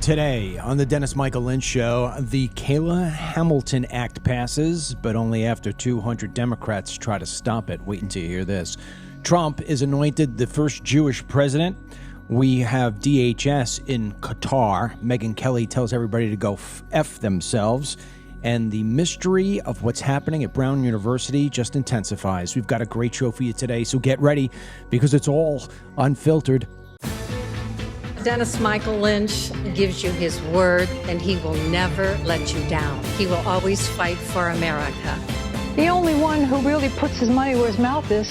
Today on the Dennis Michael Lynch Show, the Kayla Hamilton Act passes, but only after 200 Democrats try to stop it. Wait until you hear this. Trump is anointed the first Jewish president. We have DHS in Qatar. Megyn Kelly tells everybody to go F themselves. And the mystery of what's happening at Brown University just intensifies. We've got a great show for you today, so get ready because it's all unfiltered. Dennis Michael Lynch gives you his word, and he will never let you down. He will always fight for America. The only one who really puts his money where his mouth is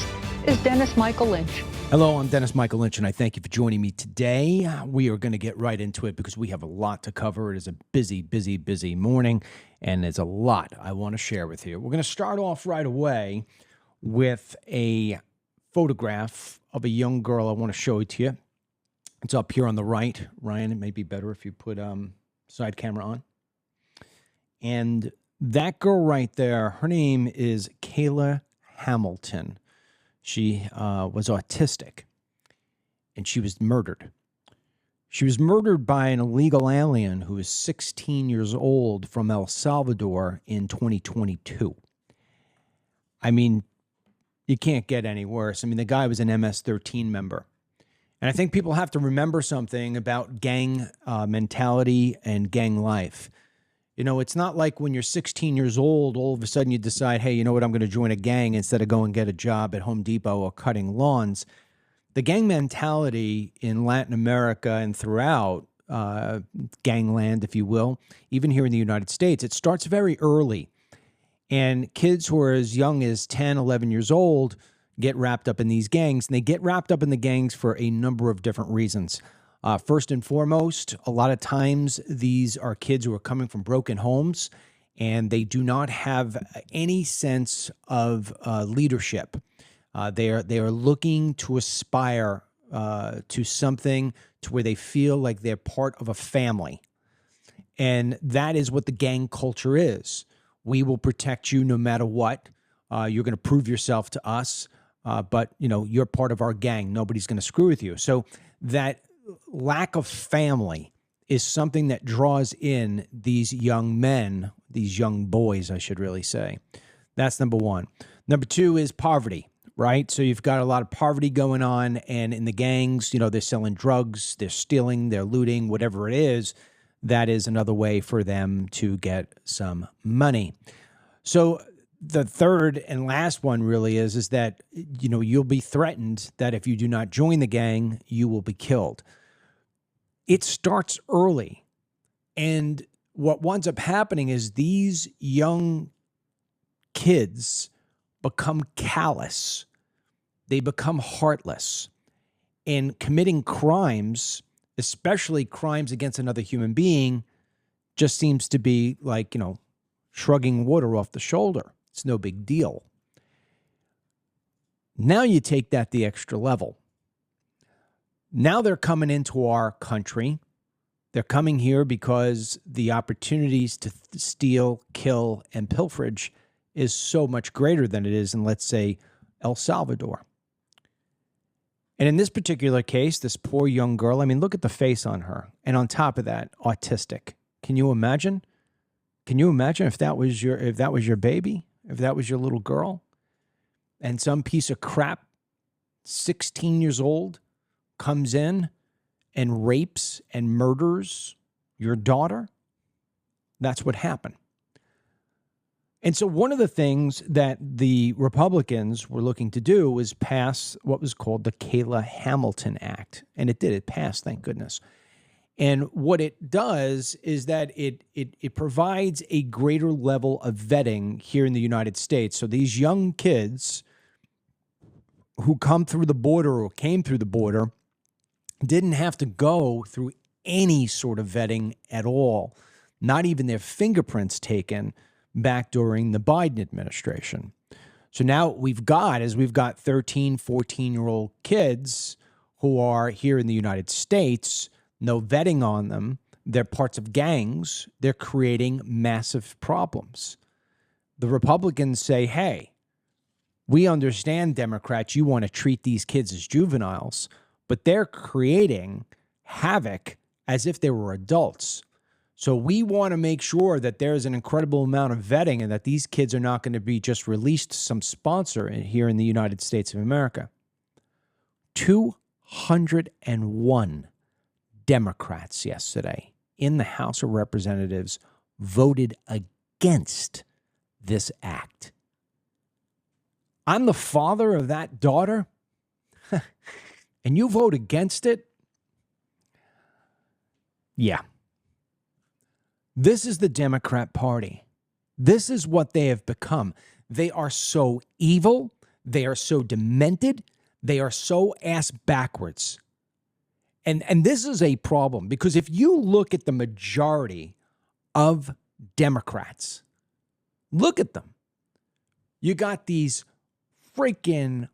Dennis Michael Lynch. Hello, I'm Dennis Michael Lynch, and I thank you for joining me today. We are going to get right into it because we have a lot to cover. It is a busy, busy, busy morning, and there's a lot I want to share with you. We're going to start off right away with a photograph of a young girl I want to show it to you. It's up here on the right. Ryan, it may be better if you put side camera on. And that girl right there, her name is Kayla Hamilton. She was autistic, and she was murdered. She was murdered by an illegal alien who is 16 years old from El Salvador in 2022. I mean, you can't get any worse. I mean, the guy was an MS-13 member. And I think people have to remember something about gang mentality and gang life. You know, it's not like when you're 16 years old, all of a sudden you decide, hey, you know what, I'm going to join a gang instead of go and get a job at Home Depot or cutting lawns. The gang mentality in Latin America and throughout gangland, if you will, even here in the United States, it starts very early. And kids who are as young as 10, 11 years old get wrapped up in these gangs, and they get wrapped up in the gangs for a number of different reasons. First and foremost, a lot of times these are kids who are coming from broken homes, and they do not have any sense of leadership. They are looking to aspire to something to where they feel like they're part of a family. And that is what the gang culture is. We will protect you no matter what. You're going to prove yourself to us. But, you know, you're part of our gang. Nobody's going to screw with you. So that lack of family is something that draws in these young men, these young boys, I should really say. That's number one. Number two is poverty, right? So you've got a lot of poverty going on. And in the gangs, you know, they're selling drugs, they're stealing, they're looting, whatever it is. That is another way for them to get some money. So the third and last one really is that, you know, you'll be threatened that if you do not join the gang, you will be killed. It starts early. And what winds up happening is these young kids become callous. They become heartless. And committing crimes, especially crimes against another human being, just seems to be like, you know, shrugging water off the shoulder. It's no big deal. Now you take that the extra level. Now they're coming into our country. They're coming here because the opportunities to steal, kill, and pilferage is so much greater than it is in, let's say, El Salvador. And in this particular case, this poor young girl, I mean, look at the face on her. And on top of that, autistic. Can you imagine? Can you imagine if that was your baby? If that was your little girl, and some piece of crap, 16 years old, comes in and rapes and murders your daughter, that's what happened. And so one of the things that the Republicans were looking to do was pass what was called the Kayla Hamilton Act. And it did. It passed, thank goodness. And what it does is that it provides a greater level of vetting here in the United States. So these young kids who come through the border or came through the border didn't have to go through any sort of vetting at all, not even their fingerprints taken back during the Biden administration. So now we've got 13, 14-year-old kids who are here in the United States, no vetting on them. They're parts of gangs. They're creating massive problems. The Republicans say, hey, we understand, Democrats, you want to treat these kids as juveniles, but they're creating havoc as if they were adults. So we want to make sure that there's an incredible amount of vetting and that these kids are not going to be just released to some sponsor here in the United States of America. 201 Democrats yesterday in the House of Representatives voted against this act. I'm the father of that daughter, and you vote against it? Yeah. This is the Democrat Party. This is what they have become. They are so evil. They are so demented. They are so ass backwards. And this is a problem because if you look at the majority of Democrats, look at them. You got these freaking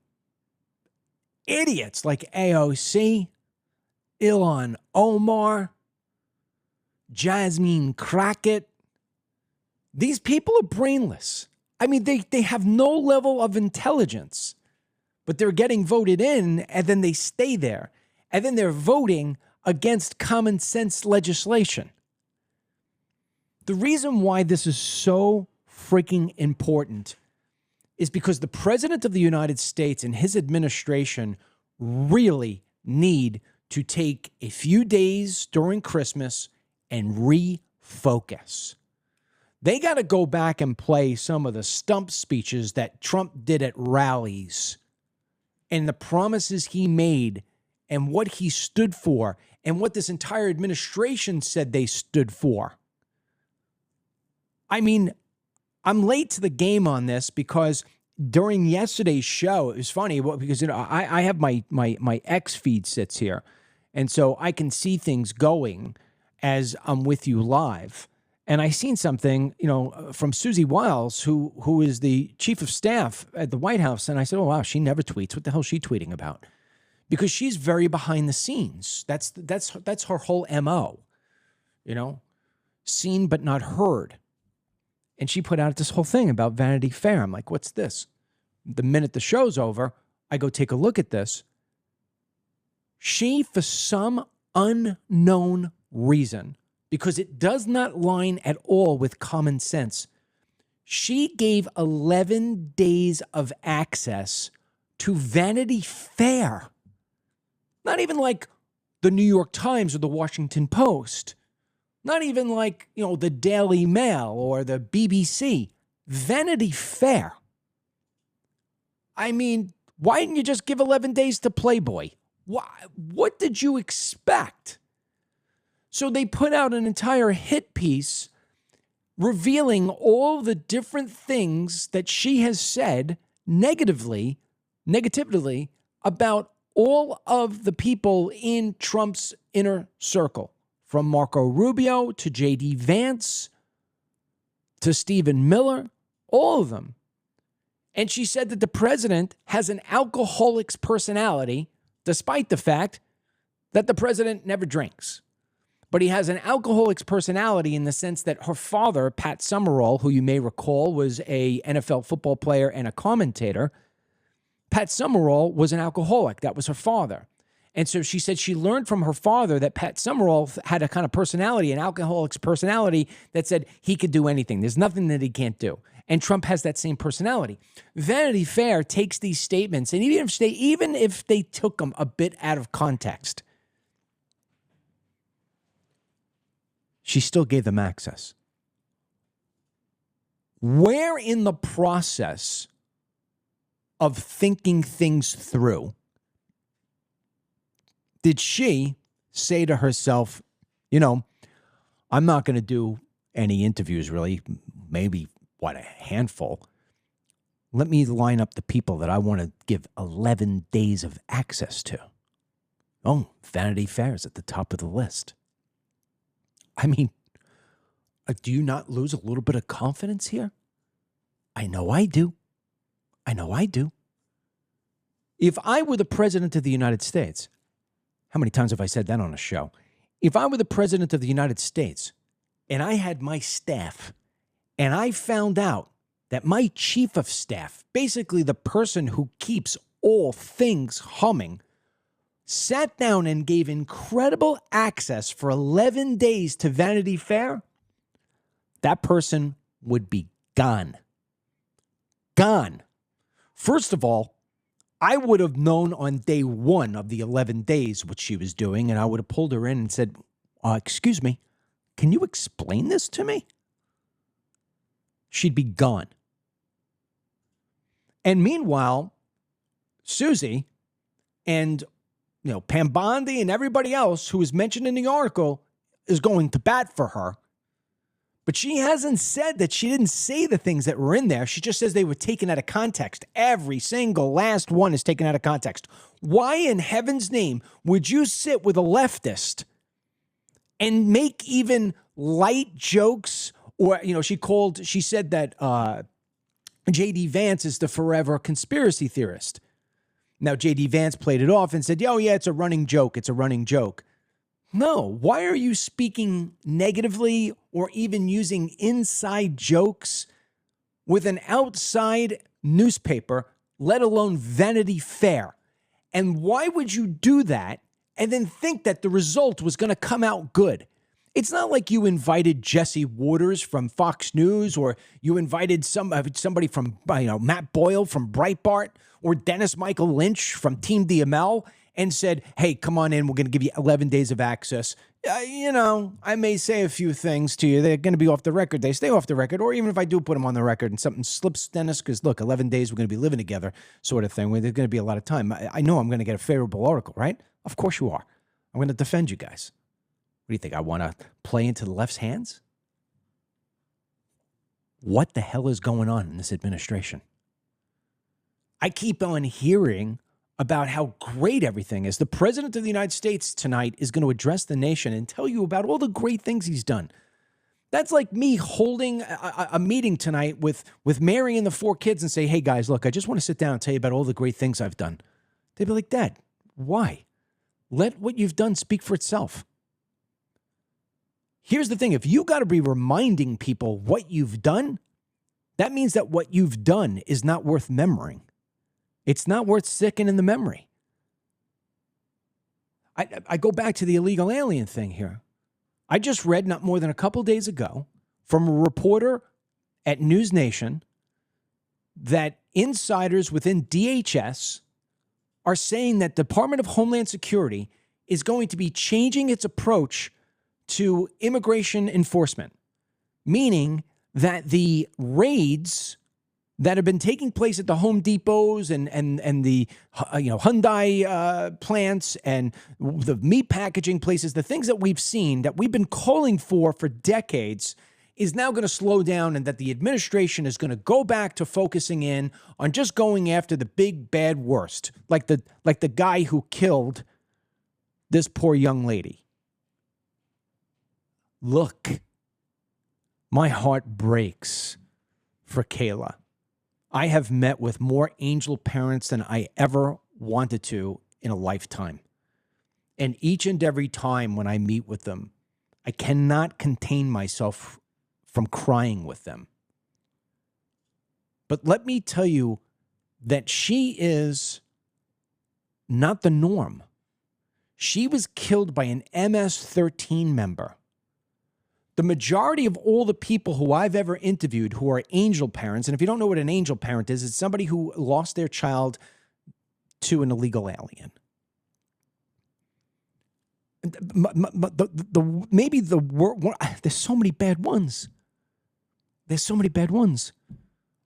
idiots like AOC, Ilhan Omar, Jasmine Crockett. These people are brainless. I mean, they have no level of intelligence, but they're getting voted in and then they stay there. And then they're voting against common sense legislation. The reason why this is so freaking important is because the President of the United States and his administration really need to take a few days during Christmas and refocus. They got to go back and play some of the stump speeches that Trump did at rallies and the promises he made and what he stood for and what this entire administration said they stood for. I mean, I'm late to the game on this because during yesterday's show, it was funny because I have my X feed sits here, and so I can see things going as I'm with you live. And I seen something, from Susie Wiles, who is the chief of staff at the White House, and I said, "Oh wow, she never tweets. What the hell is she tweeting about?" Because she's very behind the scenes. That's her whole MO, seen but not heard. And she put out this whole thing about Vanity Fair. I'm like, what's this? The minute the show's over, I go take a look at this. She, for some unknown reason, because it does not line at all with common sense, she gave 11 days of access to Vanity Fair. Not even like the New York Times or the Washington Post. Not even like, the Daily Mail or the BBC. Vanity Fair. I mean, why didn't you just give 11 days to Playboy? What did you expect? So they put out an entire hit piece revealing all the different things that she has said negatively about all of the people in Trump's inner circle, from Marco Rubio to J.D. Vance to Stephen Miller, all of them. And she said that the president has an alcoholic's personality, despite the fact that the president never drinks. But he has an alcoholic's personality in the sense that her father, Pat Summerall, who you may recall was a NFL football player and a commentator, Pat Summerall was an alcoholic. That was her father. And so she said she learned from her father that Pat Summerall had a kind of personality, an alcoholic's personality that said he could do anything. There's nothing that he can't do. And Trump has that same personality. Vanity Fair takes these statements, and even if they took them a bit out of context, she still gave them access. Where in the process of thinking things through did she say to herself, I'm not going to do any interviews really, maybe, a handful. Let me line up the people that I want to give 11 days of access to. Oh, Vanity Fair is at the top of the list. I mean, do you not lose a little bit of confidence here? I know I do. If I were the president of the United States, how many times have I said that on a show? If I were the president of the United States and I had my staff and I found out that my chief of staff, basically the person who keeps all things humming, sat down and gave incredible access for 11 days to Vanity Fair, that person would be gone. Gone. First of all, I would have known on day one of the 11 days what she was doing, and I would have pulled her in and said, excuse me, can you explain this to me? She'd be gone. And meanwhile, Susie and Pam Bondi and everybody else who was mentioned in the article is going to bat for her. But she hasn't said that she didn't say the things that were in there. She just says they were taken out of context. Every single last one is taken out of context. Why in heaven's name would you sit with a leftist and make even light jokes? Or, she said that J.D. Vance is the forever conspiracy theorist. Now, J.D. Vance played it off and said, oh, yeah, it's a running joke. It's a running joke. No, why are you speaking negatively or even using inside jokes with an outside newspaper, let alone Vanity Fair? And why would you do that and then think that the result was going to come out good? It's not like you invited Jesse Waters from Fox News, or you invited somebody from Matt Boyle from Breitbart, or Dennis Michael Lynch from Team DML, and said, hey, come on in, we're going to give you 11 days of access. I may say a few things to you. They're going to be off the record. They stay off the record. Or even if I do put them on the record and something slips, Dennis, because look, 11 days we're going to be living together sort of thing, where there's going to be a lot of time. I know I'm going to get a favorable article, right? Of course you are. I'm going to defend you guys. What do you think? I want to play into the left's hands? What the hell is going on in this administration? I keep on hearing about how great everything is. The president of the United States tonight is going to address the nation and tell you about all the great things he's done. That's like me holding a meeting tonight with Mary and the 4 kids and say, hey, guys, look, I just want to sit down and tell you about all the great things I've done. They'd be like, Dad, why? Let what you've done speak for itself. Here's the thing. If you got to be reminding people what you've done, that means that what you've done is not worth remembering. It's not worth sticking in the memory. I go back to the illegal alien thing here. I just read not more than a couple days ago from a reporter at News Nation that insiders within DHS are saying that the Department of Homeland Security is going to be changing its approach to immigration enforcement, meaning that the raids that have been taking place at the Home Depots and the Hyundai plants and the meat packaging places, the things that we've seen that we've been calling for decades, is now going to slow down, and that the administration is going to go back to focusing in on just going after the big bad worst, like the guy who killed this poor young lady. Look, my heart breaks for Kayla. I have met with more angel parents than I ever wanted to in a lifetime. And each and every time when I meet with them, I cannot contain myself from crying with them. But let me tell you that she is not the norm. She was killed by an MS-13 member. The majority of all the people who I've ever interviewed who are angel parents, and if you don't know what an angel parent is, it's somebody who lost their child to an illegal alien. There's so many bad ones. There's so many bad ones.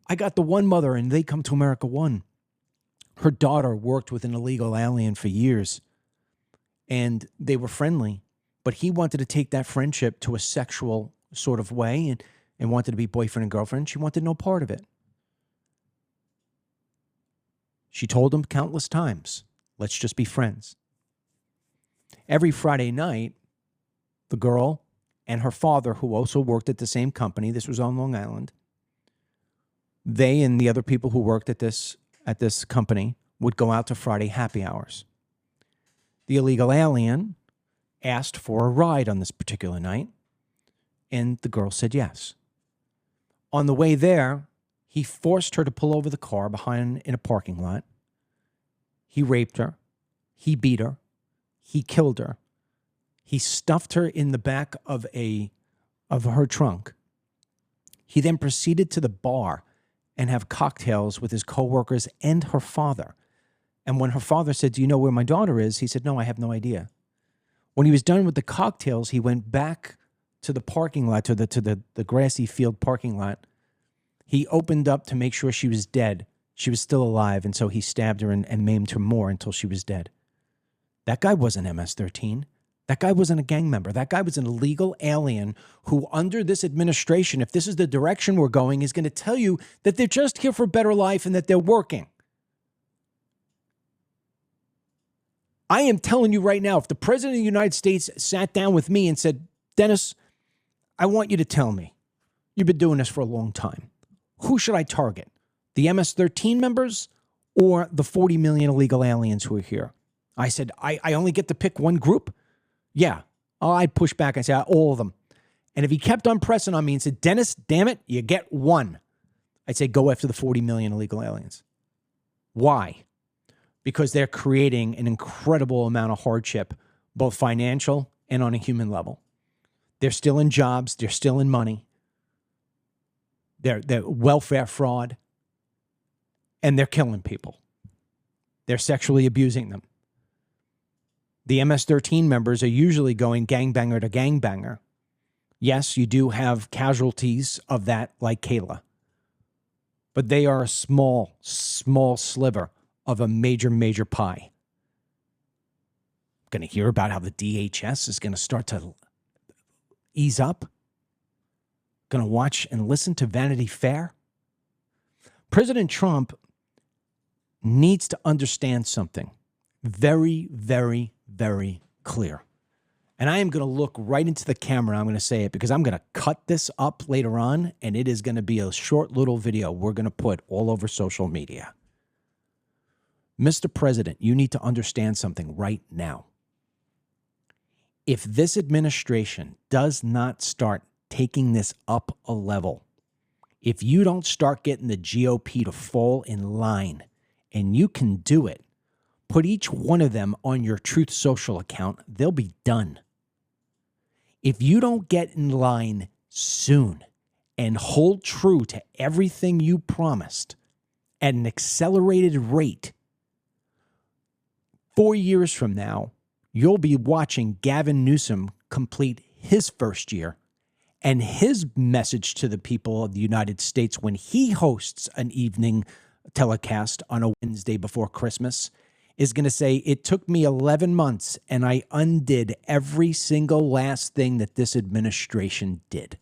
I got the one mother, and They Come to America 1. Her daughter worked with an illegal alien for years, and they were friendly. But he wanted to take that friendship to a sexual sort of way and wanted to be boyfriend and girlfriend. She wanted no part of it. She told him countless times, let's just be friends. Every Friday night, the girl and her father, who also worked at the same company, this was on Long Island, they and the other people who worked at this company would go out to Friday happy hours. The illegal alien asked for a ride on this particular night, and the girl said yes. On the way there, he forced her to pull over the car behind in a parking lot. He raped her. He beat her. he killed her. He stuffed her in the back of her trunk. He then proceeded to the bar and have cocktails with his coworkers and her father. And when her father said, "Do you know where my daughter is?" he said, "No, I have no idea." When he was done with the cocktails, he went back to the parking lot, to the grassy field parking lot. He opened up to make sure she was dead. She was still alive, and so he stabbed her and maimed her more until she was dead. That guy wasn't MS-13. That guy wasn't a gang member. That guy was an illegal alien who, under this administration, if this is the direction we're going, is going to tell you that they're just here for a better life and that they're working. I am telling you right now, if the president of the United States sat down with me and said, "Dennis, I want you to tell me, you've been doing this for a long time. Who should I target? The MS-13 members or the 40 million illegal aliens who are here?" I said, I only get to pick one group? Yeah. I'd push back and say, all of them. And if he kept on pressing on me and said, "Dennis, damn it, you get one," I'd say, go after the 40 million illegal aliens. Why? Because they're creating an incredible amount of hardship, both financial and on a human level. They're still in jobs. They're still in money. They're welfare fraud. And they're killing people. They're sexually abusing them. The MS-13 members are usually going gangbanger to gangbanger. Yes, you do have casualties of that, like Kayla. But they are a small, small sliver of a major, major pie. Going to hear about how the DHS is going to start to ease up. Going to watch and listen to Vanity Fair. President Trump needs to understand something very, very, very clear. And I am going to look right into the camera. I'm going to say it because I'm going to cut this up later on, and it is going to be a short little video we're going to put all over social media. Mr. President, you need to understand something right now. If this administration does not start taking this up a level, if you don't start getting the GOP to fall in line, and you can do it, put each one of them on your Truth Social account, they'll be done. If you don't get in line soon and hold true to everything you promised at an accelerated rate, 4 years from now, you'll be watching Gavin Newsom complete his first year, and his message to the people of the United States when he hosts an evening telecast on a Wednesday before Christmas is going to say, "It took me 11 months and I undid every single last thing that this administration did,"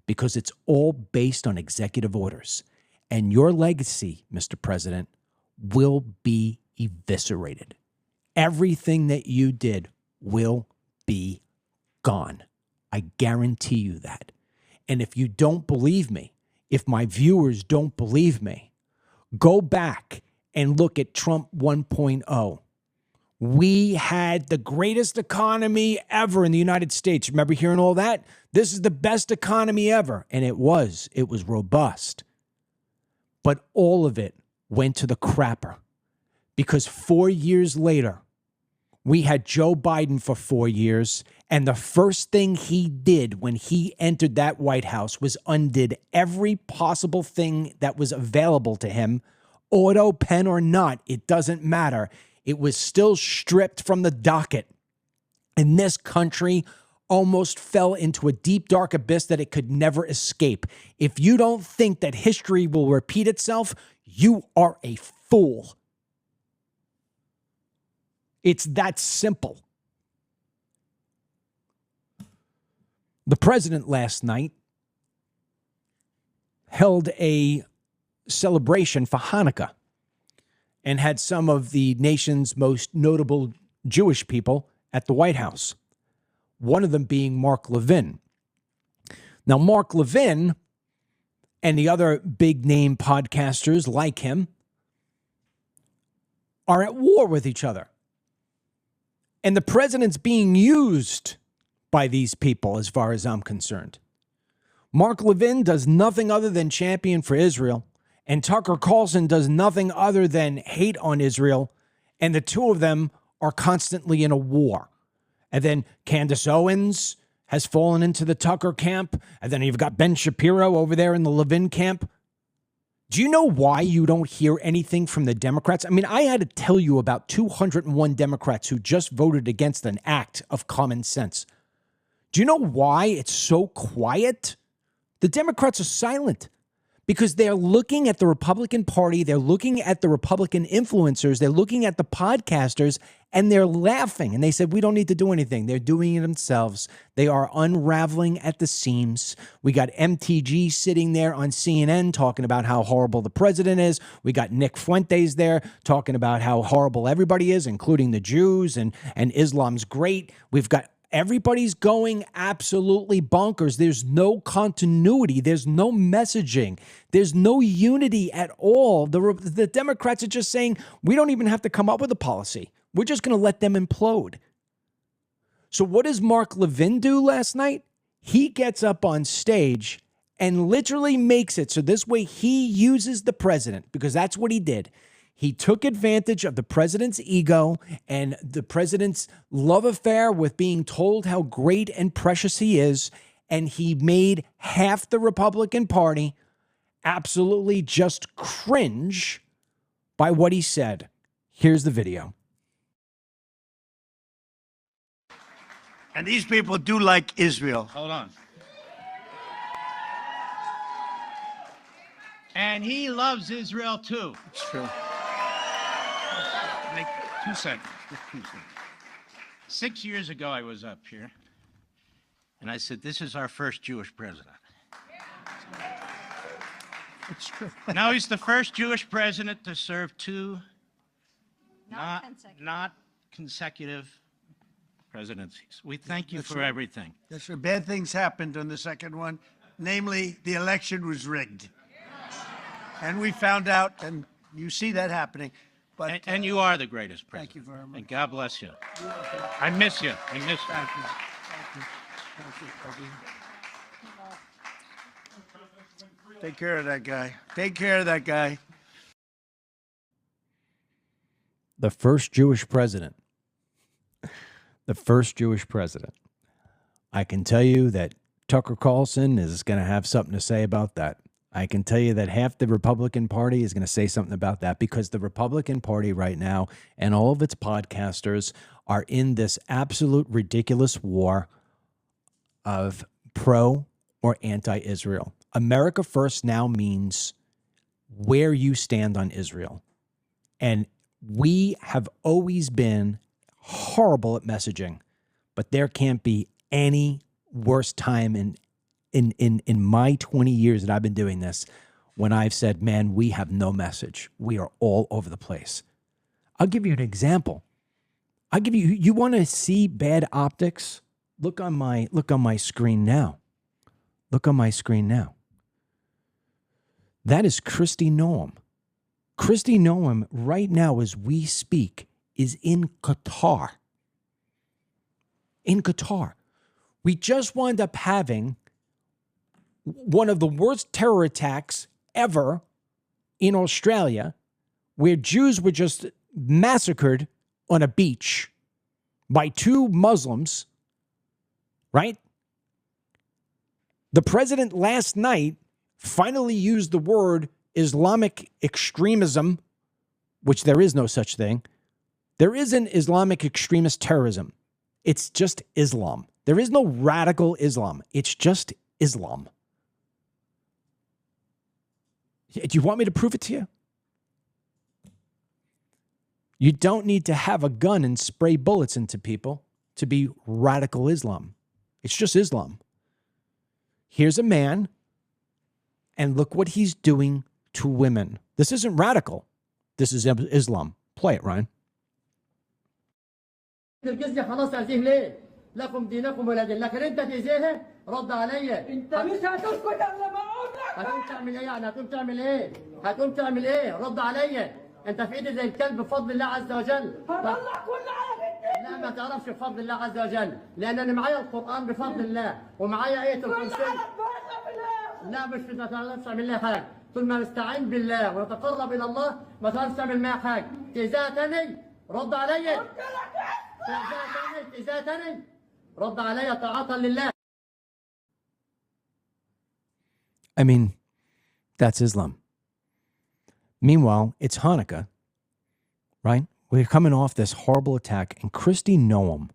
because it's all based on executive orders. And your legacy, Mr. President, will be eviscerated. Everything that you did will be gone. I guarantee you that. And if you don't believe me, if my viewers don't believe me, go back and look at Trump 1.0. We had the greatest economy ever in the United States. Remember hearing all that? This is the best economy ever. And it was robust. But all of it went to the crapper because 4 years later, we had Joe Biden for 4 years, and the first thing he did when he entered that White House was undid every possible thing that was available to him, auto, pen, or not. It doesn't matter. It was still stripped from the docket. And this country almost fell into a deep, dark abyss that it could never escape. If you don't think that history will repeat itself, you are a fool. It's that simple. The president last night held a celebration for Hanukkah and had some of the nation's most notable Jewish people at the White House, one of them being Mark Levin. Now, Mark Levin and the other big-name podcasters like him are at war with each other. And the president's being used by these people, as far as I'm concerned. Mark Levin does nothing other than champion for Israel, and Tucker Carlson does nothing other than hate on Israel, and the two of them are constantly in a war. And then Candace Owens has fallen into the Tucker camp. And then you've got Ben Shapiro over there in the Levin camp. Do you know why you don't hear anything from the Democrats? I mean, I had to tell you about 201 Democrats who just voted against an act of common sense. Do you know why it's so quiet? The Democrats are silent because they're looking at the Republican Party. They're looking at the Republican influencers. They're looking at the podcasters, and they're laughing. And they said, we don't need to do anything. They're doing it themselves. They are unraveling at the seams. We got MTG sitting there on CNN talking about how horrible the president is. We got Nick Fuentes there talking about how horrible everybody is, including the Jews, and Islam's great. We've got everybody's going absolutely bonkers. There's no continuity. There's no messaging. There's no unity at all. The Democrats are just saying, we don't even have to come up with a policy. We're just going to let them implode. So what does Mark Levin do last night? He gets up on stage and literally makes it so this way he uses the president, because that's what he did. He took advantage of the president's ego and the president's love affair with being told how great and precious he is, and he made half the Republican Party absolutely just cringe by what he said. Here's the video. And these people do like Israel. Hold on. And he loves Israel too. It's true. Like 2 seconds. Just 2 seconds. 6 years ago, I was up here, and I said, "This is our first Jewish president." It's true. Now he's the first Jewish president to serve two not consecutive presidencies. We thank you for everything. That's right. Bad things happened on the second one. Namely, the election was rigged. And we found out, and you see that happening. But And you are the greatest president. thank you very much. And God bless you. I miss you. I miss you. Thank you. Thank you. Take care of that guy. Take care of that guy. The first Jewish president. The first Jewish president. I can tell you that Tucker Carlson is going to have something to say about that. I can tell you that half the Republican Party is going to say something about that, because the Republican Party right now and all of its podcasters are in this absolute ridiculous war of pro or anti-Israel. America First now means where you stand on Israel. And we have always been horrible at messaging, but there can't be any worse time in my 20 years that I've been doing this when I've said, man, we have no message. We are all over the place. I'll give you an example. You want to see bad optics? Look on my screen now. Look on my screen now. That is Kristi Noem. Kristi Noem right now as we speak is in Qatar. In Qatar. We just wound up having one of the worst terror attacks ever in Australia, where Jews were just massacred on a beach by two Muslims, right? The president last night finally used the word Islamic extremism, which there is no such thing. There isn't Islamic extremist terrorism. It's just Islam. There is no radical Islam. It's just Islam. Do you want me to prove it to you? You don't need to have a gun and spray bullets into people to be radical Islam. It's just Islam. Here's a man, and look what he's doing to women. This isn't radical. This is Islam. Play it, Ryan. الجزية خلاص عايزين ليه؟ لكم دينكم ولا دين، لكن انت تأذيها رد عليا. انت مش هتسكت الا ما اقول لك. هتقوم تعمل ايه يعني؟ هتقوم تعمل ايه؟ هتقوم تعمل ايه؟ رد عليا. انت في ايدي زي الكلب بفضل الله عز وجل. هطلع كل عربي. لا ما تعرفش بفضل الله عز وجل، لان انا معايا القرآن بفضل الله ومعايا آية الكرسي. لا مش ما تعرفش تعمل لها حاجة. طول ما نستعين بالله ونتقرب الى الله ما تعرفش تعمل معايا حاجة. تأذيها تاني رد علي استئذان رد علي طاعة لله. I mean, that's Islam. Meanwhile, it's Hanukkah, right? We're coming off this horrible attack, and Christy Noam,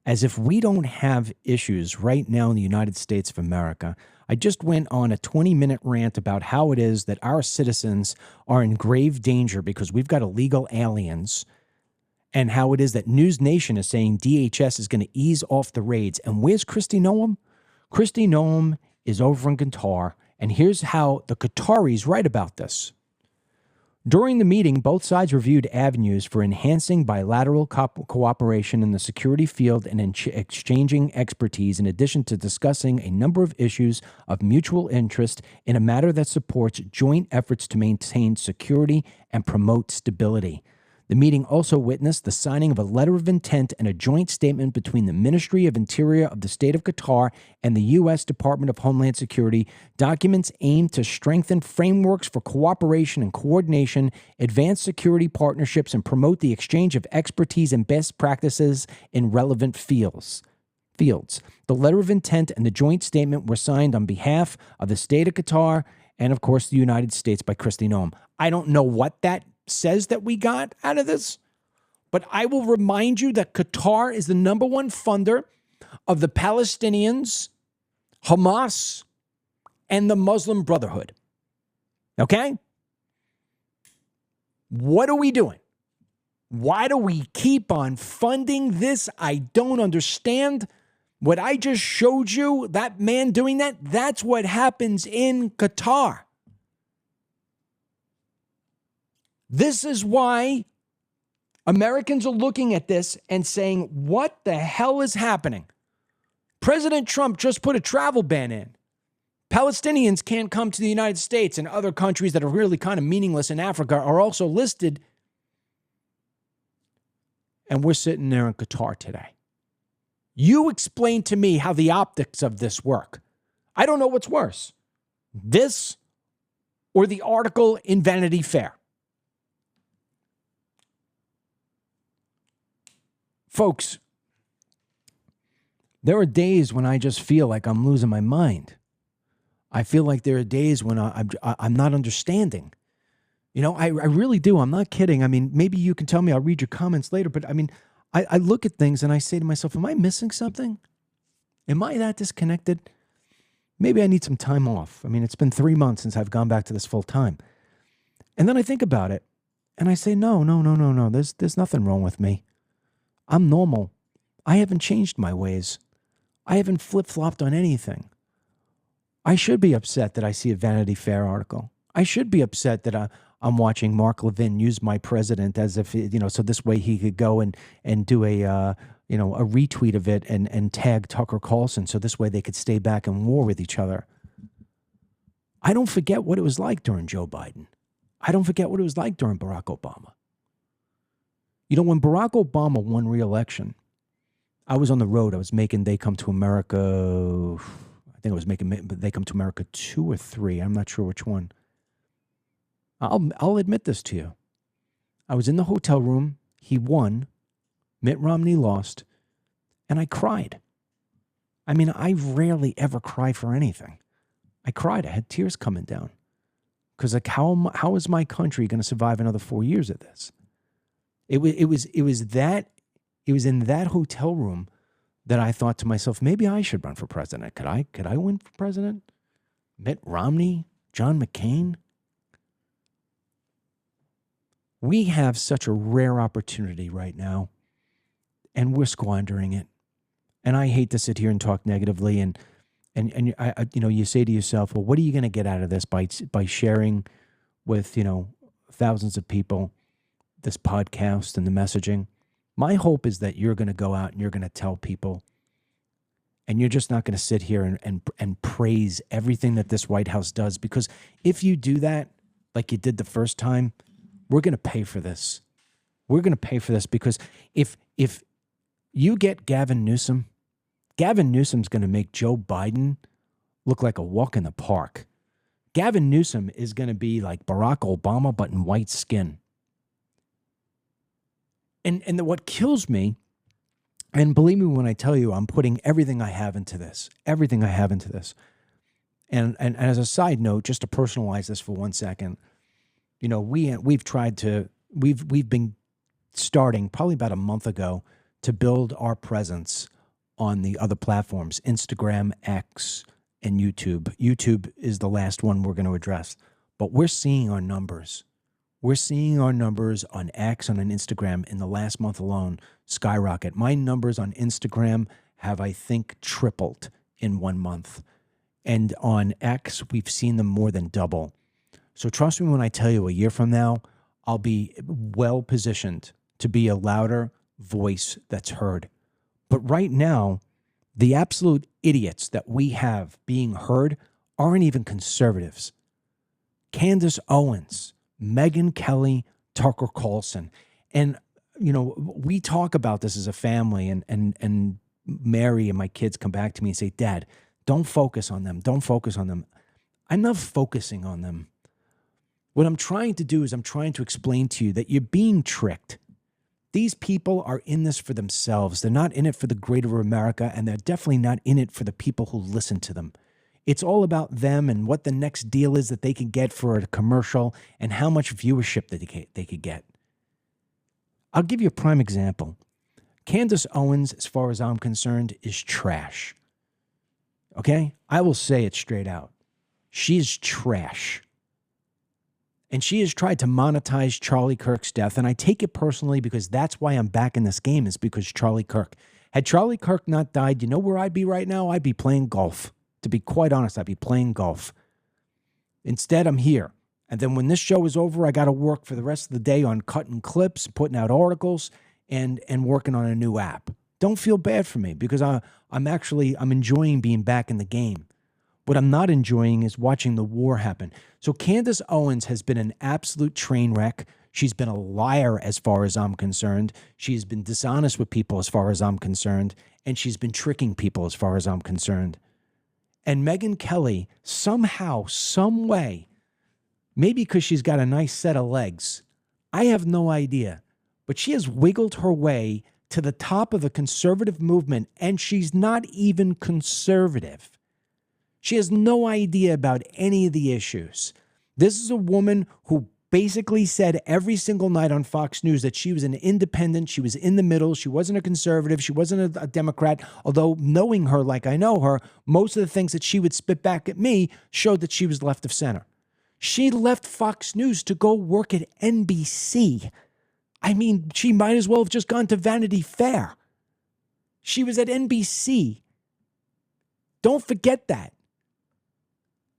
as if we don't have issues right now in the United States of America. I just went on a 20-minute rant about how it is that our citizens are in grave danger because we've got illegal aliens, and how it is that News Nation is saying DHS is going to ease off the raids. And where's Christy Noam? Christy Noam is over in Qatar, and here's how the Qataris write about this. During the meeting, both sides reviewed avenues for enhancing bilateral cooperation in the security field and exchanging expertise, in addition to discussing a number of issues of mutual interest in a matter that supports joint efforts to maintain security and promote stability. The meeting also witnessed the signing of a letter of intent and a joint statement between the Ministry of Interior of the State of Qatar and the U.S. Department of Homeland Security. Documents aimed to strengthen frameworks for cooperation and coordination, advance security partnerships, and promote the exchange of expertise and best practices in relevant fields. The letter of intent and the joint statement were signed on behalf of the State of Qatar and, of course, the United States by Christy Noam. I don't know what that says that we got out of this, but I will remind you that Qatar is the number one funder of the Palestinians, Hamas, and the Muslim Brotherhood. Okay? What are we doing? Why do we keep on funding this? I don't understand. What I just showed you, that man doing that, that's what happens in Qatar. This is why Americans are looking at this and saying, what the hell is happening? President Trump just put a travel ban in. Palestinians can't come to the United States, and other countries that are really kind of meaningless in Africa are also listed. And we're sitting there in Qatar today. You explain to me how the optics of this work. I don't know what's worse, this or the article in Vanity Fair. Folks, there are days when I just feel like I'm losing my mind. I feel like there are days when I'm not understanding. You know, I really do. I'm not kidding. I mean, maybe you can tell me. I'll read your comments later. But I mean, I look at things and I say to myself, am I missing something? Am I that disconnected? Maybe I need some time off. I mean, it's been 3 months since I've gone back to this full time. And then I think about it and I say, no. There's nothing wrong with me. I'm normal. I haven't changed my ways. I haven't flip-flopped on anything. I should be upset that I see a Vanity Fair article. I should be upset that I'm watching Mark Levin use my president as if, so this way he could go and do a retweet of it and tag Tucker Carlson so this way they could stay back in war with each other. I don't forget what it was like during Joe Biden. I don't forget what it was like during Barack Obama. You know, when Barack Obama won re-election, I was on the road. I was making They Come to America. I think I was making They Come to America 2 or 3. I'm not sure which one. I'll admit this to you. I was in the hotel room. He won. Mitt Romney lost. And I cried. I mean, I rarely ever cry for anything. I cried. I had tears coming down. Because like, how is my country going to survive another 4 years of this? It was in that hotel room that I thought to myself, maybe I should run for president. Could I win for president? Mitt Romney, John McCain. We have such a rare opportunity right now, and we're squandering it. And I hate to sit here and talk negatively, and you say to yourself, well, what are you going to get out of this by sharing with thousands of people this podcast and the messaging? My hope is that you're going to go out and you're going to tell people, and you're just not going to sit here and praise everything that this White House does, because if you do that, like you did the first time, we're going to pay for this. We're going to pay for this because if you get Gavin Newsom's going to make Joe Biden look like a walk in the park. Gavin Newsom is going to be like Barack Obama, but in white skin. And what kills me, and believe me when I tell you, I'm putting everything I have into this, everything I have into this. And as a side note, just to personalize this for 1 second, you know, we've been starting probably about a month ago to build our presence on the other platforms, Instagram, X, and YouTube. YouTube is the last one we're going to address, but we're seeing our numbers. We're seeing our numbers on X and on Instagram in the last month alone skyrocket. My numbers on Instagram have, I think, tripled in 1 month. And on X, we've seen them more than double. So trust me when I tell you, a year from now, I'll be well positioned to be a louder voice that's heard. But right now, the absolute idiots that we have being heard aren't even conservatives. Candace Owens, Megyn Kelly, Tucker Carlson. And, you know, we talk about this as a family, and Mary and my kids come back to me and say, Dad, don't focus on them. Don't focus on them. I'm not focusing on them. What I'm trying to do is I'm trying to explain to you that you're being tricked. These people are in this for themselves. They're not in it for the greater America, and they're definitely not in it for the people who listen to them. It's all about them and what the next deal is that they can get for a commercial and how much viewership that they could get. I'll give you a prime example. Candace Owens, as far as I'm concerned, is trash. Okay? I will say it straight out. She's trash. And she has tried to monetize Charlie Kirk's death, and I take it personally because that's why I'm back in this game, is because Charlie Kirk. Had Charlie Kirk not died, you know where I'd be right now? I'd be playing golf. To be quite honest, I'd be playing golf. Instead, I'm here. And then when this show is over, I got to work for the rest of the day on cutting clips, putting out articles, and working on a new app. Don't feel bad for me because I'm enjoying being back in the game. What I'm not enjoying is watching the war happen. So Candace Owens has been an absolute train wreck. She's been a liar as far as I'm concerned. She's been dishonest with people as far as I'm concerned. And she's been tricking people as far as I'm concerned. And Megyn Kelly, somehow, some way, maybe because she's got a nice set of legs, I have no idea, but she has wiggled her way to the top of the conservative movement, and she's not even conservative. She has no idea about any of the issues. This is a woman who basically said every single night on Fox News that she was an independent, she was in the middle, she wasn't a conservative, she wasn't a Democrat, although knowing her like I know her, most of the things that she would spit back at me showed that she was left of center. She left Fox News to go work at NBC. I mean, she might as well have just gone to Vanity Fair. She was at NBC. Don't forget that.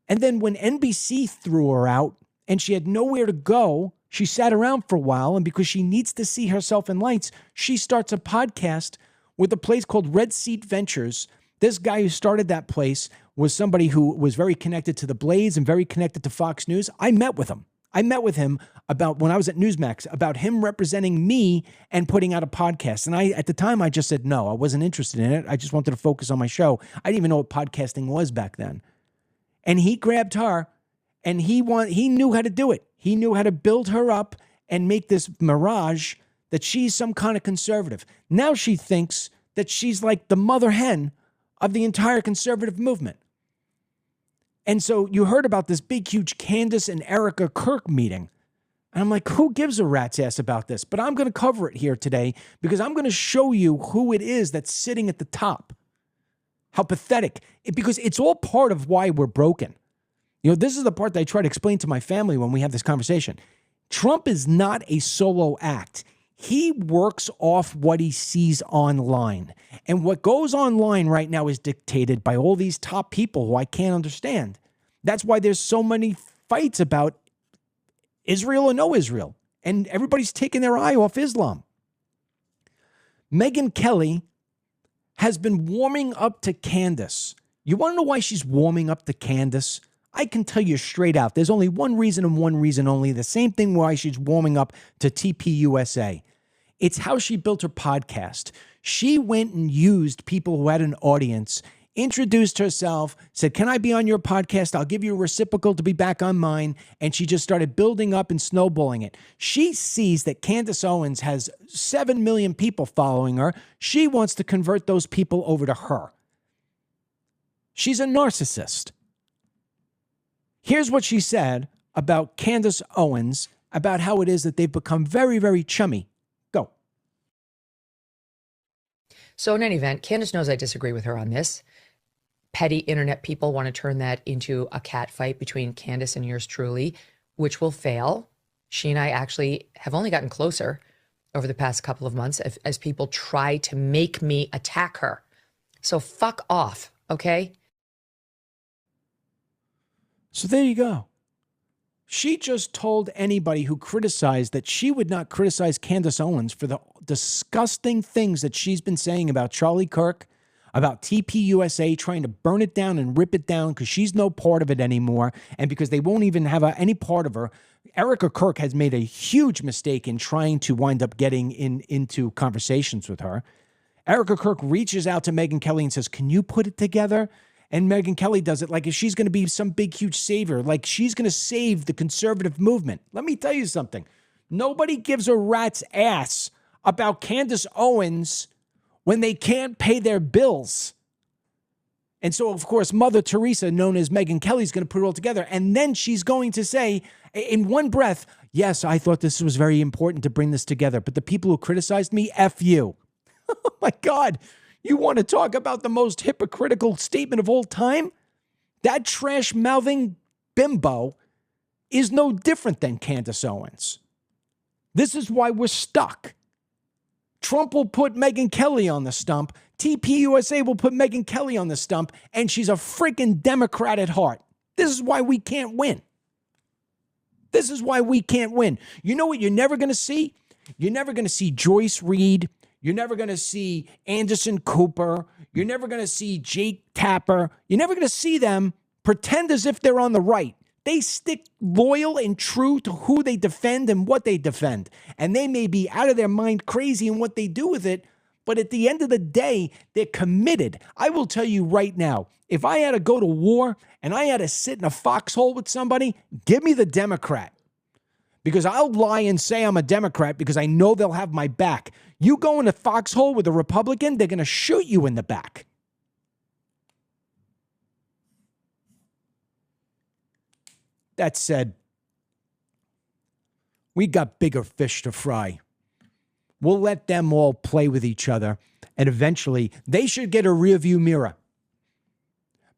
And then when NBC threw her out and she had nowhere to go, she sat around for a while, and because she needs to see herself in lights, she starts a podcast with a place called Red Seat Ventures. This guy who started that place was somebody who was very connected to the Blades and very connected to Fox News. I met with him. About when I was at Newsmax, about him representing me and putting out a podcast. And at the time, I just said no, I wasn't interested in it. I just wanted to focus on my show. I didn't even know what podcasting was back then. And he grabbed her, and he knew how to do it. He knew how to build her up and make this mirage that she's some kind of conservative. Now she thinks that she's like the mother hen of the entire conservative movement. And so you heard about this big, huge Candace and Erica Kirk meeting. And I'm like, who gives a rat's ass about this? But I'm going to cover it here today because I'm going to show you who it is that's sitting at the top. How pathetic. Because it's all part of why we're broken. You know, this is the part that I try to explain to my family when we have this conversation. Trump is not a solo act. He works off what he sees online. And what goes online right now is dictated by all these top people who I can't understand. That's why there's so many fights about Israel or no Israel. And everybody's taking their eye off Islam. Megyn Kelly has been warming up to Candace. You want to know why she's warming up to Candace? I can tell you straight out. There's only one reason and one reason only. The same thing why she's warming up to TPUSA. It's how she built her podcast. She went and used people who had an audience introduced herself, said, can I be on your podcast? I'll give you a reciprocal to be back on mine. And she just started building up and snowballing it. She sees that Candace Owens has 7 million people following her. She wants to convert those people over to her. She's a narcissist. Here's what she said about Candace Owens, about how it is that they've become very, very chummy. Go. So in any event, Candace knows I disagree with her on this. Petty internet people want to turn that into a cat fight between Candace and yours truly, which will fail. She and I actually have only gotten closer over the past couple of months as people try to make me attack her. So fuck off, okay? So there you go. She just told anybody who criticized that she would not criticize Candace Owens for the disgusting things that she's been saying about Charlie Kirk, about TPUSA, trying to burn it down and rip it down because she's no part of it anymore, and because they won't even have any part of her. Erica Kirk has made a huge mistake in trying to wind up getting into conversations with her. Erica Kirk reaches out to Megyn Kelly and says, can you put it together? And Megyn Kelly does it like if she's going to be some big, huge savior, like she's going to save the conservative movement. Let me tell you something. Nobody gives a rat's ass about Candace Owens when they can't pay their bills. And so, of course, Mother Teresa, known as Megyn Kelly, is going to put it all together. And then she's going to say in one breath, yes, I thought this was very important to bring this together. But the people who criticized me, F you. Oh, my God. You want to talk about the most hypocritical statement of all time? That trash-mouthing bimbo is no different than Candace Owens. This is why we're stuck. Trump will put Megyn Kelly on the stump. TPUSA will put Megyn Kelly on the stump, and she's a freaking Democrat at heart. This is why we can't win. This is why we can't win. You know what you're never going to see? You're never going to see Joyce Reid. You're never going to see Anderson Cooper. You're never going to see Jake Tapper. You're never going to see them pretend as if they're on the right. They stick loyal and true to who they defend and what they defend. And they may be out of their mind crazy in what they do with it, but at the end of the day, they're committed. I will tell you right now, if I had to go to war and I had to sit in a foxhole with somebody, give me the Democrat. Because I'll lie and say I'm a Democrat because I know they'll have my back. You go in a foxhole with a Republican, they're going to shoot you in the back. That said, we got bigger fish to fry. We'll let them all play with each other, and eventually they should get a rearview mirror.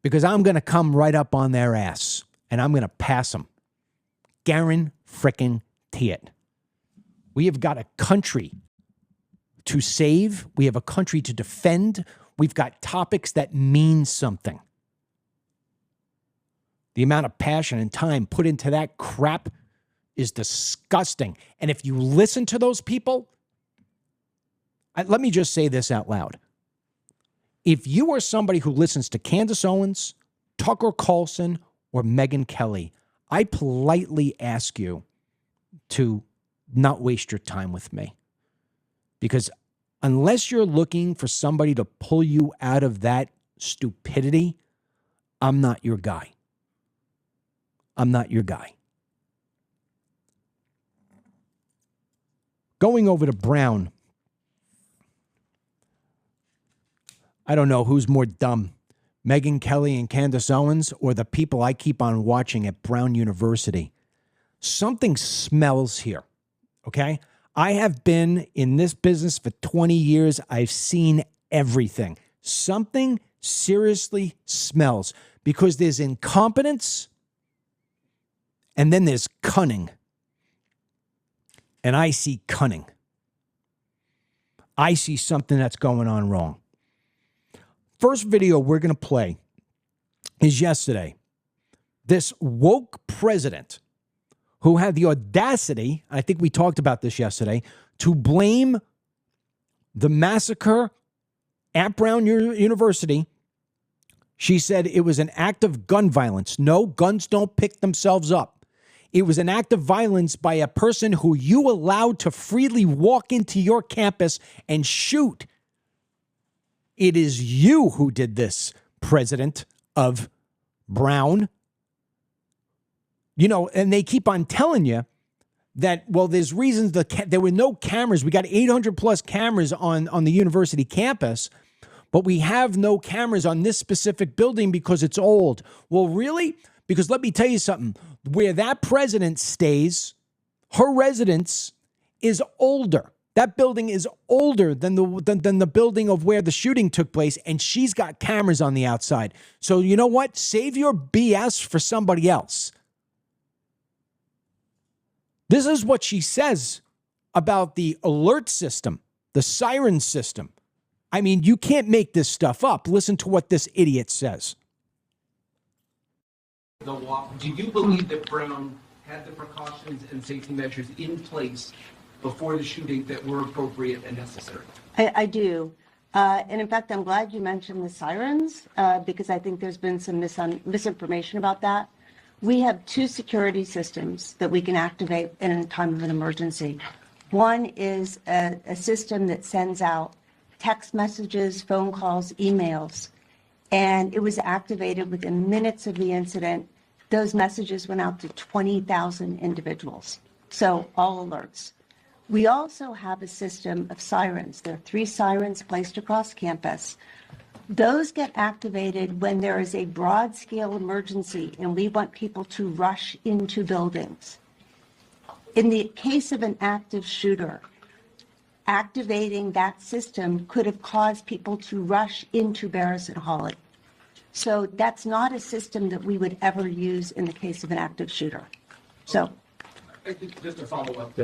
Because I'm going to come right up on their ass, and I'm going to pass them. Frickin' it. We have got a country to save. We have a country to defend. We've got topics that mean something. The amount of passion and time put into that crap is disgusting. And if you listen to those people, let me just say this out loud. If you are somebody who listens to Candace Owens, Tucker Carlson, or Megyn Kelly, I politely ask you to not waste your time with me. Because unless you're looking for somebody to pull you out of that stupidity, I'm not your guy. I'm not your guy. Going over to Brown, I don't know who's more dumb, Megyn Kelly and Candace Owens, or the people I keep on watching at Brown University. Something smells here, okay? I have been in this business for 20 years. I've seen everything. Something seriously smells because there's incompetence and then there's cunning. And I see cunning. I see something that's going on wrong. First video we're going to play is yesterday. This woke president who had the audacity, I think we talked about this yesterday, to blame the massacre at Brown University. She said it was an act of gun violence. No, guns don't pick themselves up. It was an act of violence by a person who you allowed to freely walk into your campus and shoot. It is you who did this, president of Brown. You know, and they keep on telling you that, well, there's reasons there were no cameras. We got 800 plus cameras on the university campus, but we have no cameras on this specific building because it's old. Well, really? Because let me tell you something. Where that president stays, her residence is older. That building is older than the building of where the shooting took place, and she's got cameras on the outside. So you know what? Save your BS for somebody else. This is what she says about the alert system, the siren system. I mean, you can't make this stuff up. Listen to what this idiot says. Do you believe that Brown had the precautions and safety measures in place before the shooting that were appropriate and necessary? I do. And in fact, I'm glad you mentioned the sirens because I think there's been some misinformation about that. We have two security systems that we can activate in a time of an emergency. One is a system that sends out text messages, phone calls, emails, and it was activated within minutes of the incident. Those messages went out to 20,000 individuals, so all alerts. We also have a system of sirens. There are 3 sirens placed across campus. Those get activated when there is a broad-scale emergency and we want people to rush into buildings. In the case of an active shooter, activating that system could have caused people to rush into Barris and Hawley. So that's not a system that we would ever use in the case of an active shooter. So, I think just to follow up, it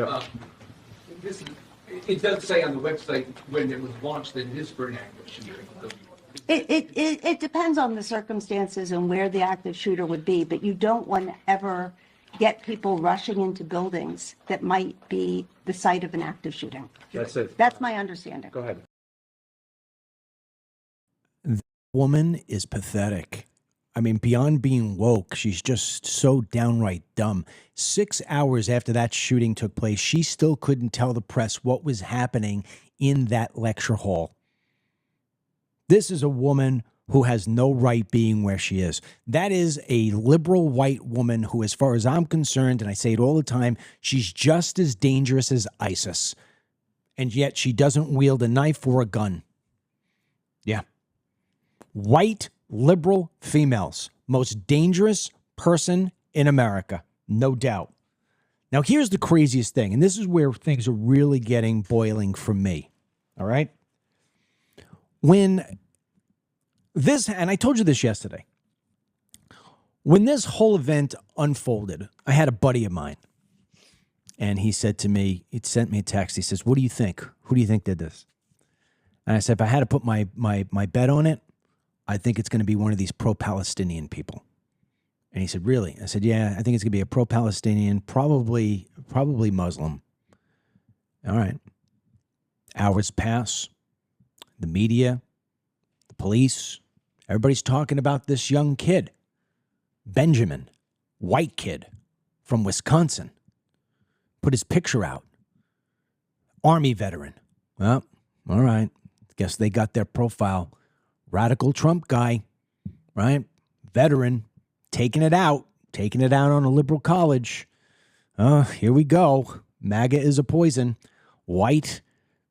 does say on the website when it was launched that it is for an active shooter. it depends on the circumstances and where the active shooter would be, but you don't want to ever get people rushing into buildings that might be the site of an active shooting. That's it. That's my understanding. Go ahead. The woman is pathetic. I mean, beyond being woke, she's just so downright dumb. 6 hours after that shooting took place, she still couldn't tell the press what was happening in that lecture hall. This is a woman who has no right being where she is. That is a liberal white woman who, as far as I'm concerned, and I say it all the time, she's just as dangerous as ISIS. And yet she doesn't wield a knife or a gun. Yeah. White liberal females, most dangerous person in America, no doubt. Now, here's the craziest thing, and this is where things are really getting boiling for me, all right? When this, and I told you this yesterday, when this whole event unfolded, I had a buddy of mine, and he said to me, he sent me a text, he says, what do you think? Who do you think did this? And I said, if I had to put my bet on it, I think it's going to be one of these pro-Palestinian people. And he said, really? I said, yeah, I think it's going to be a pro-Palestinian, probably Muslim. All right. Hours pass. The media, the police, everybody's talking about this young kid, Benjamin, white kid from Wisconsin. Put his picture out. Army veteran. Well, all right. Guess they got their profile. Radical Trump guy, right? Veteran, taking it out on a liberal college. Here we go. MAGA is a poison. White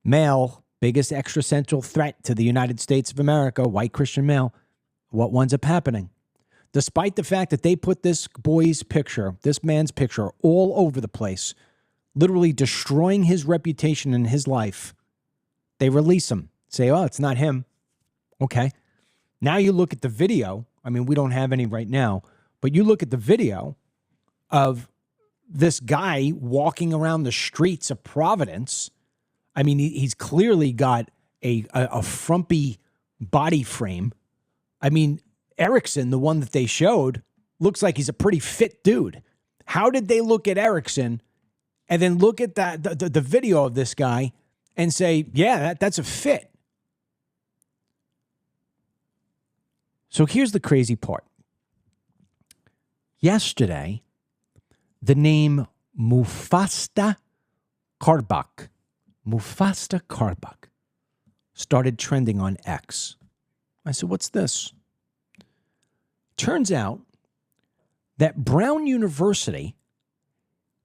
male, biggest extracentral threat to the United States of America, white Christian male. What winds up happening? Despite the fact that they put this boy's picture, this man's picture, all over the place, literally destroying his reputation and his life, they release him. Say, oh, it's not him. Okay. Now you look at the video. I mean, we don't have any right now, but you look at the video of this guy walking around the streets of Providence. I mean, he's clearly got a frumpy body frame. I mean, Erickson, the one that they showed, looks like he's a pretty fit dude. How did they look at Erickson and then look at the video of this guy and say, yeah, that's a fit? So here's the crazy part. Yesterday, the name Mufasta Karbak started trending on X. I said, what's this? Turns out that Brown University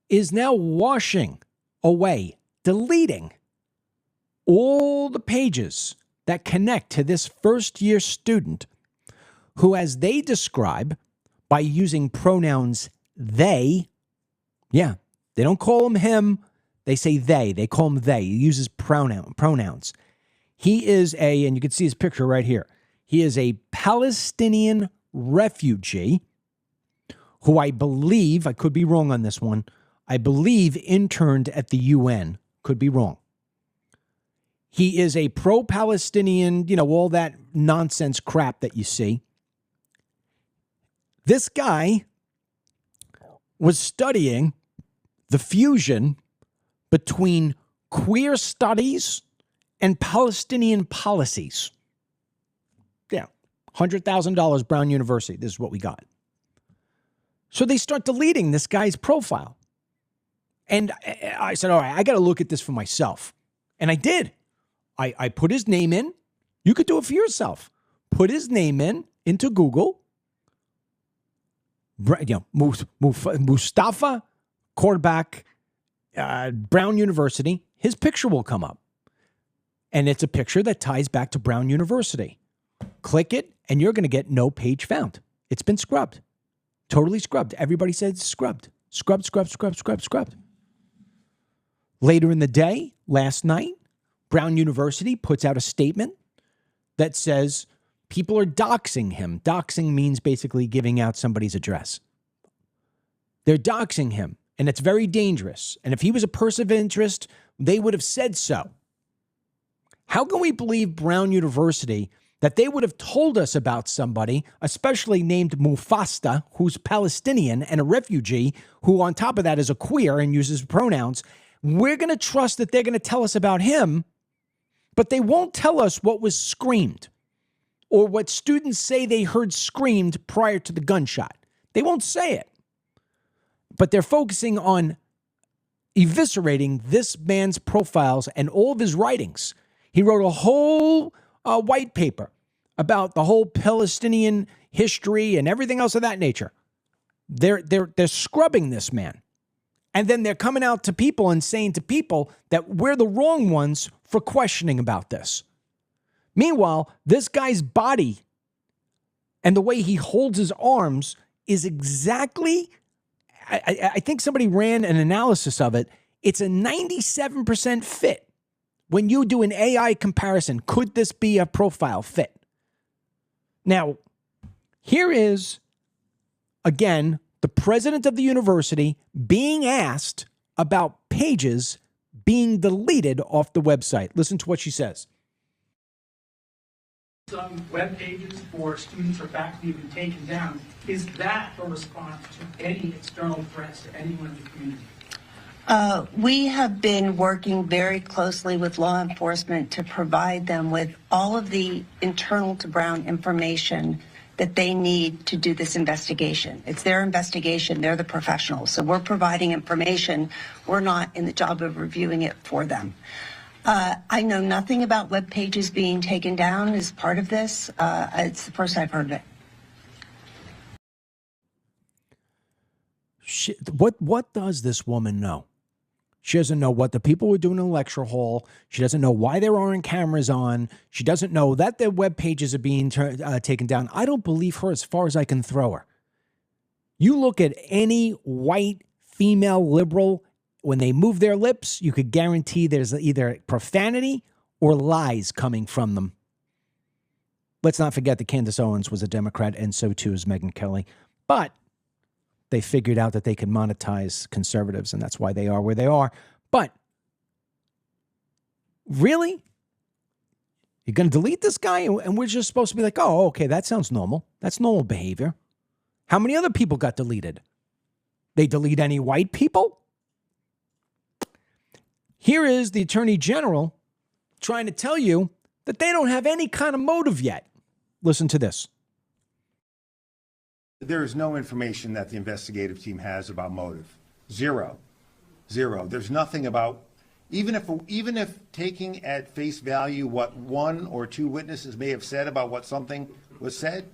is now washing away, deleting all the pages that connect to this first-year student who, as they describe, by using pronouns they, yeah, they don't call him him, they say they call him they. He uses pronouns. He is and you can see his picture right here. He is a Palestinian refugee who I believe, I could be wrong on this one, I believe interned at the UN. Could be wrong. He is a pro-Palestinian, all that nonsense crap that you see. This guy was studying the fusion between queer studies and Palestinian policies. Yeah, $100,000 Brown University. This is what we got. So they start deleting this guy's profile. And I said, all right, I got to look at this for myself. And I did. I put his name in. You could do it for yourself. Put his name into Google. Mustafa Korbach, Brown University. His picture will come up. And it's a picture that ties back to Brown University. Click it, and you're going to get no page found. It's been scrubbed. Totally scrubbed. Everybody said it's scrubbed. Scrubbed. Later in the day, last night, Brown University puts out a statement that says people are doxing him. Doxing means basically giving out somebody's address. They're doxing him, and it's very dangerous. And if he was a person of interest, they would have said so. How can we believe Brown University that they would have told us about somebody, especially named Mufasta, who's Palestinian and a refugee, who on top of that is a queer and uses pronouns? We're going to trust that they're going to tell us about him, but they won't tell us what was screamed or what students say they heard screamed prior to the gunshot. They won't say it, but they're focusing on eviscerating this man's profiles and all of his writings. He wrote a whole white paper about the whole Palestinian history and everything else of that nature. They're scrubbing this man. And then they're coming out to people and saying to people that we're the wrong ones for questioning about this. Meanwhile, this guy's body and the way he holds his arms is exactly, I think somebody ran an analysis of it. It's a 97% fit. When you do an AI comparison, could this be a profile fit? Now, here is, again, the president of the university being asked about pages being deleted off the website. Listen to what she says. Some web pages for students or faculty have been taken down. Is that a response to any external threats to anyone in the community? We have been working very closely with law enforcement to provide them with all of the internal to Brown information that they need to do this investigation. It's their investigation. They're the professionals. So we're providing information. We're not in the job of reviewing it for them. I know nothing about web pages being taken down as part of this. It's the first I've heard of it. What does this woman know? She doesn't know what the people were doing in the lecture hall. She doesn't know why there aren't cameras on. She doesn't know that their web pages are being taken down. I don't believe her as far as I can throw her. You look at any white female liberal, when they move their lips, you could guarantee there's either profanity or lies coming from them. Let's not forget that Candace Owens was a Democrat, and so too is Megyn Kelly. But they figured out that they could monetize conservatives, and that's why they are where they are. But really? You're going to delete this guy? And we're just supposed to be like, oh, okay, that sounds normal. That's normal behavior. How many other people got deleted? They delete any white people? Here is the Attorney General trying to tell you that they don't have any kind of motive yet. Listen to this. There is no information that the investigative team has about motive. Zero. There's nothing about, even if taking at face value what one or two witnesses may have said about what something was said,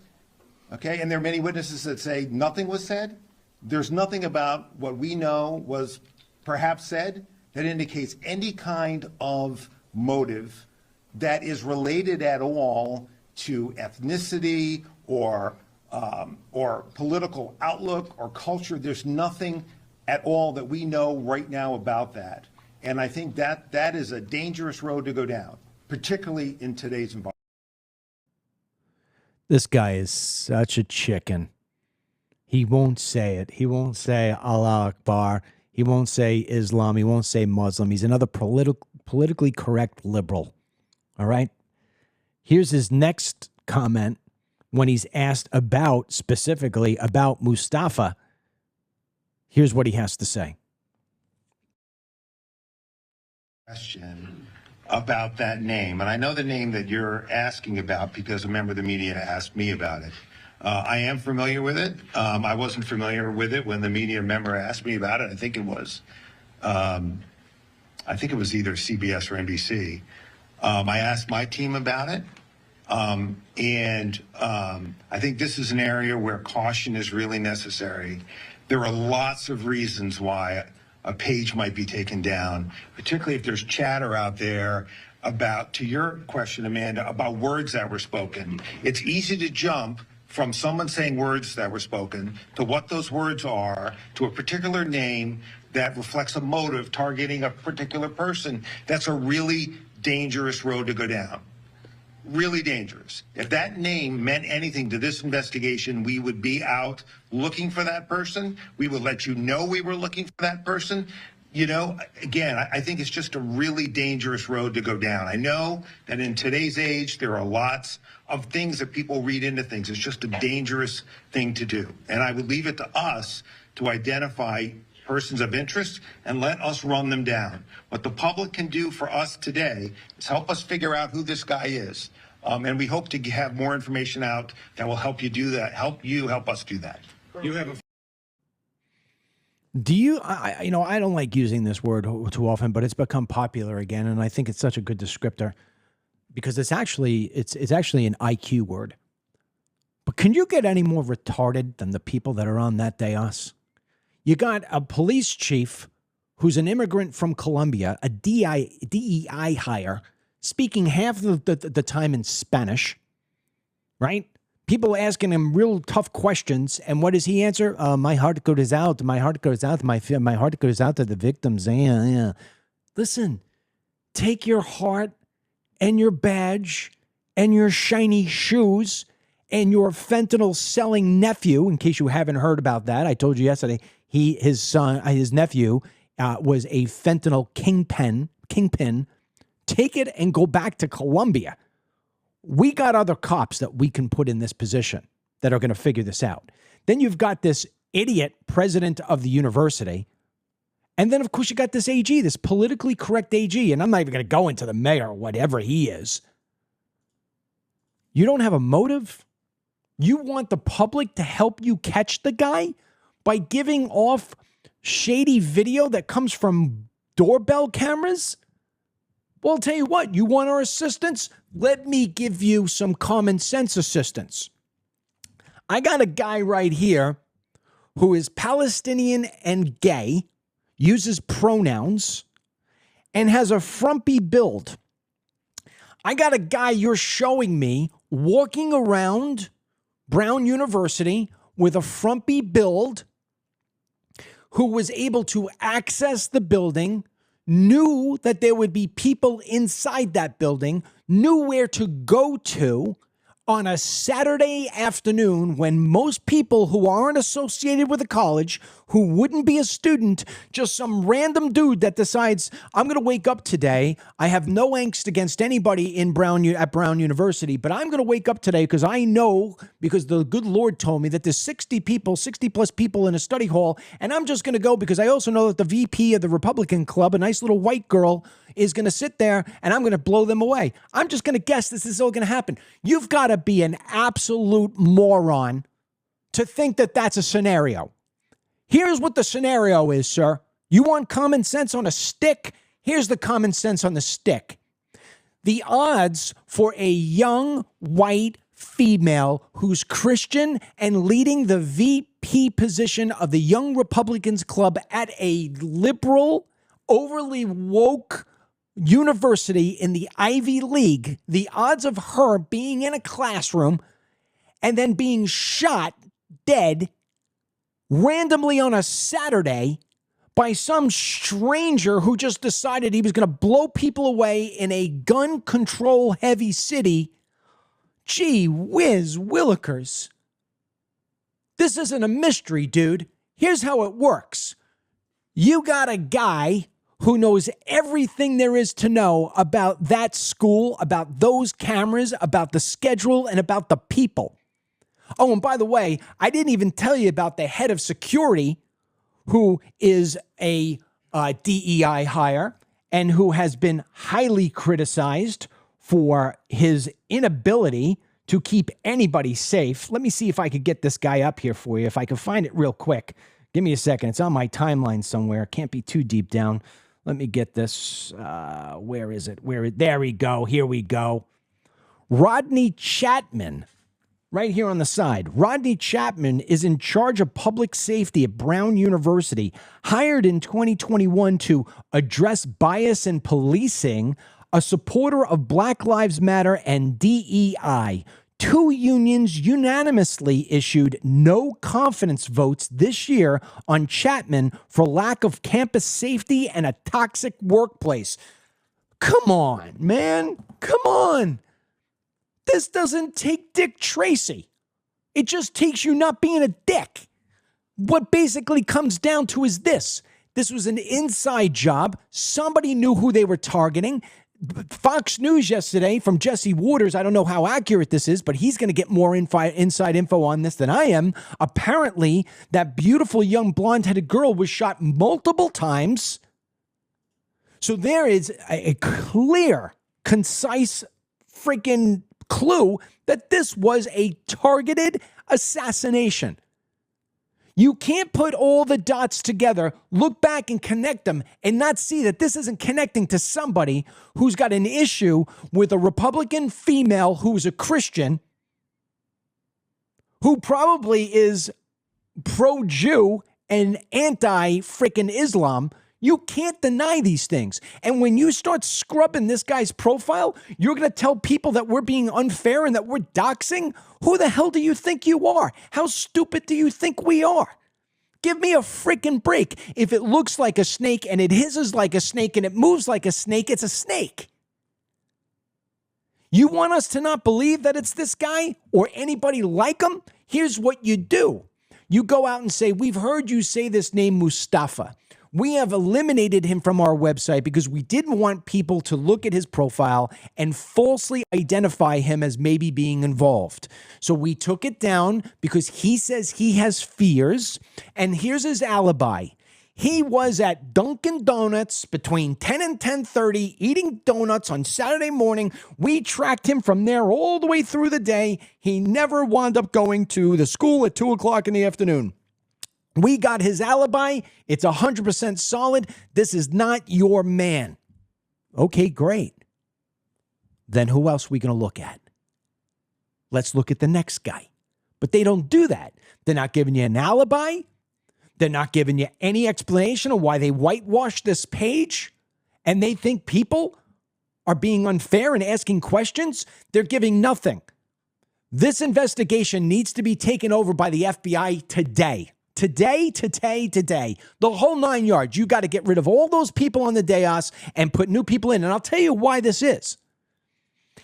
Okay, and there are many witnesses that say nothing was said. There's nothing about what we know was perhaps said that indicates any kind of motive that is related at all to ethnicity or political outlook or culture. There's nothing at all that we know right now about that. And I think that is a dangerous road to go down, particularly in today's environment. This guy is such a chicken. He won't say it. He won't say Allah Akbar. He won't say Islam. He won't say Muslim. He's another politically correct liberal. All right? Here's his next comment when he's asked specifically about Mustafa. Here's what he has to say. Question about that name, and I know the name that you're asking about because a member of the media asked me about it. I am familiar with it. I wasn't familiar with it when the media member asked me about it. I think it was either CBS or NBC. I asked my team about it, and I think this is an area where caution is really necessary. There are lots of reasons why a page might be taken down, particularly if there's chatter out there about, to your question, Amanda, about words that were spoken. It's easy to jump from someone saying words that were spoken to what those words are, to a particular name that reflects a motive targeting a particular person. That's a really dangerous road to go down. Really dangerous. If that name meant anything to this investigation, we would be out looking for that person. We would let you know we were looking for that person. You know, again, I think it's just a really dangerous road to go down. I know that in today's age, there are lots of things that people read into things. It's just a dangerous thing to do. And I would leave it to us to identify persons of interest and let us run them down. What the public can do for us today is help us figure out who this guy is. And we hope to have more information out that will help you do that, help us do that. You have a I don't like using this word too often, but it's become popular again, and I think it's such a good descriptor because it's actually an IQ word. But can you get any more retarded than the people that are on that dais? You got a police chief who's an immigrant from Colombia, a DEI hire, speaking half of the time in Spanish, right? People asking him real tough questions, and what does he answer? My heart goes out. My heart goes out. My heart goes out to the victims. Yeah. Listen, take your heart and your badge and your shiny shoes and your fentanyl-selling nephew. In case you haven't heard about that, I told you yesterday. His nephew was a fentanyl kingpin. Take it and go back to Colombia. We got other cops that we can put in this position that are going to figure this out. Then you've got this idiot president of the university. And then, of course, you got this AG, this politically correct AG. And I'm not even going to go into the mayor or whatever he is. You don't have a motive? You want the public to help you catch the guy by giving off shady video that comes from doorbell cameras? Well, I'll tell you what, you want our assistance? Let me give you some common sense assistance. I got a guy right here who is Palestinian and gay, uses pronouns, and has a frumpy build. I got a guy you're showing me walking around Brown University with a frumpy build who was able to access the building, knew that there would be people inside that building, knew where to go to on a Saturday afternoon when most people who aren't associated with a college, who wouldn't be a student, just some random dude that decides, I'm going to wake up today. I have no angst against anybody at Brown University, but I'm going to wake up today because I know, because the good Lord told me that there's 60 plus people in a study hall, and I'm just going to go because I also know that the VP of the Republican Club, a nice little white girl, is going to sit there and I'm going to blow them away. I'm just going to guess this is all going to happen. You've got to be an absolute moron to think that that's a scenario. Here's what the scenario is, sir. You want common sense on a stick? Here's the common sense on the stick. The odds for a young, white, female who's Christian and leading the VP position of the Young Republicans Club at a liberal, overly woke university in the Ivy League, the odds of her being in a classroom and then being shot dead randomly on a Saturday by some stranger who just decided he was going to blow people away in a gun control heavy city. Gee whiz willikers. This isn't a mystery, dude. Here's how it works. You got a guy who knows everything there is to know about that school, about those cameras, about the schedule, and about the people. Oh, and by the way, I didn't even tell you about the head of security, who is a DEI hire and who has been highly criticized for his inability to keep anybody safe. Let me see if I could get this guy up here for you, if I can find it real quick. Give me a second. It's on my timeline somewhere. Can't be too deep down. Let me get this. Where is it? There we go. Here we go. Rodney Chapman. Right here on the side. Rodney Chapman is in charge of public safety at Brown University, hired in 2021 to address bias in policing, a supporter of Black Lives Matter and DEI. Two unions unanimously issued no confidence votes this year on Chapman for lack of campus safety and a toxic workplace. Come on, man. Come on. This doesn't take Dick Tracy. It just takes you not being a dick. What basically comes down to is this. This was an inside job. Somebody knew who they were targeting. Fox News yesterday from Jesse Waters, I don't know how accurate this is, but he's going to get more inside info on this than I am. Apparently, that beautiful young blonde-headed girl was shot multiple times. So there is a clear, concise freaking clue that this was a targeted assassination. You can't put all the dots together, look back and connect them, and not see that this isn't connecting to somebody who's got an issue with a Republican female who's a Christian, who probably is pro-Jew and anti-freaking Islam. You can't deny these things. And when you start scrubbing this guy's profile, you're going to tell people that we're being unfair and that we're doxing? Who the hell do you think you are? How stupid do you think we are? Give me a freaking break. If it looks like a snake and it hisses like a snake and it moves like a snake, it's a snake. You want us to not believe that it's this guy or anybody like him? Here's what you do. You go out and say, we've heard you say this name Mustafa. We have eliminated him from our website because we didn't want people to look at his profile and falsely identify him as maybe being involved. So we took it down because he says he has fears. And here's his alibi. He was at Dunkin' Donuts between 10 and 10:30 eating donuts on Saturday morning. We tracked him from there all the way through the day. He never wound up going to the school at 2 o'clock in the afternoon. We got his alibi. It's 100% solid. This is not your man. Okay, great. Then who else are we going to look at? Let's look at the next guy. But they don't do that. They're not giving you an alibi. They're not giving you any explanation of why they whitewashed this page. And they think people are being unfair and asking questions. They're giving nothing. This investigation needs to be taken over by the FBI today. Today. The whole 9 yards. You got to get rid of all those people on the dais and put new people in. And I'll tell you why this is.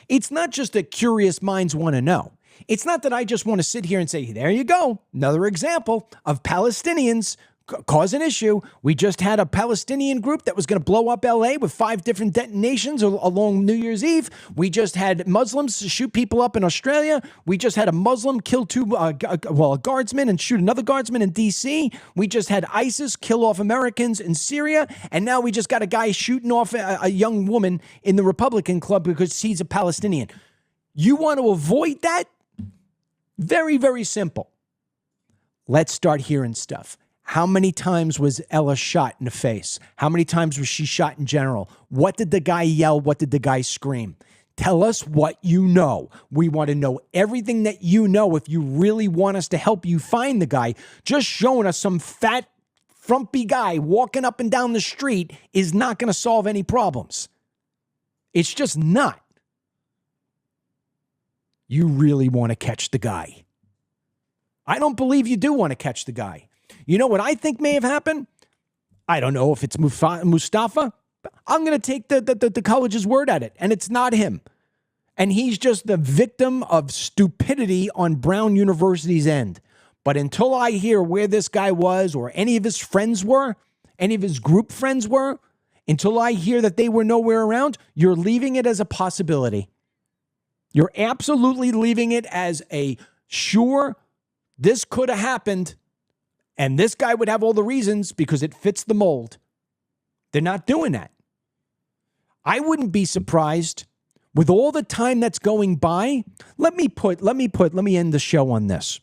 It's not just that curious minds want to know. It's not that I just want to sit here and say, there you go, another example of Palestinians cause an issue. We just had a Palestinian group that was going to blow up LA with 5 different detonations along New Year's Eve. We just had Muslims shoot people up in Australia. We just had a Muslim kill a guardsman and shoot another guardsman in DC. We just had ISIS kill off Americans in Syria. And now we just got a guy shooting off a young woman in the Republican Club because he's a Palestinian. You want to avoid that? Very, very simple. Let's start hearing stuff. How many times was Ella shot in the face? How many times was she shot in general? What did the guy yell? What did the guy scream? Tell us what you know. We want to know everything that you know if you really want us to help you find the guy. Just showing us some fat, frumpy guy walking up and down the street is not going to solve any problems. It's just not. You really want to catch the guy. I don't believe you do want to catch the guy. You know what I think may have happened? I don't know if it's Mustafa. I'm going to take the college's word at it, and it's not him. And he's just the victim of stupidity on Brown University's end. But until I hear where this guy was or any of his friends were, any of his group friends were, until I hear that they were nowhere around, you're leaving it as a possibility. You're absolutely leaving it as a sure, this could have happened, and this guy would have all the reasons because it fits the mold. They're not doing that. I wouldn't be surprised with all the time that's going by. Let me end the show on this.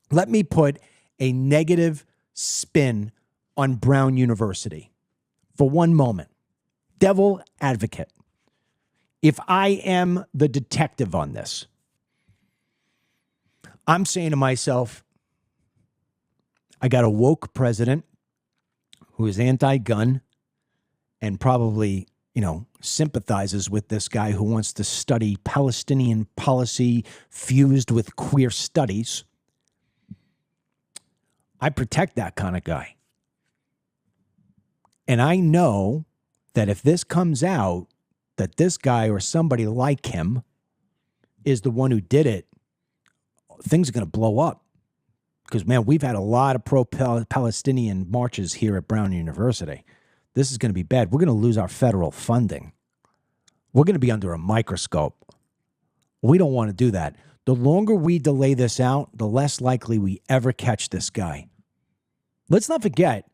Let me put a negative spin on Brown University for one moment. Devil advocate. If I am the detective on this, I'm saying to myself, I got a woke president who is anti-gun and probably, sympathizes with this guy who wants to study Palestinian policy fused with queer studies. I protect that kind of guy. And I know that if this comes out, that this guy or somebody like him is the one who did it, things are going to blow up. Because, man, we've had a lot of pro-Palestinian marches here at Brown University. This is going to be bad. We're going to lose our federal funding. We're going to be under a microscope. We don't want to do that. The longer we delay this out, the less likely we ever catch this guy. Let's not forget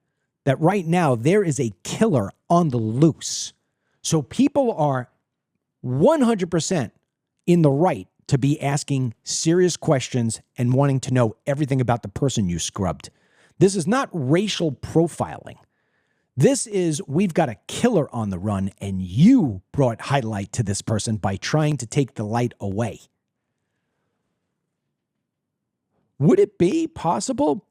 that right now there is a killer on the loose. So people are 100% in the right to be asking serious questions and wanting to know everything about the person you scrubbed. This is not racial profiling. This is, we've got a killer on the run, and you brought highlight to this person by trying to take the light away. Would it be possible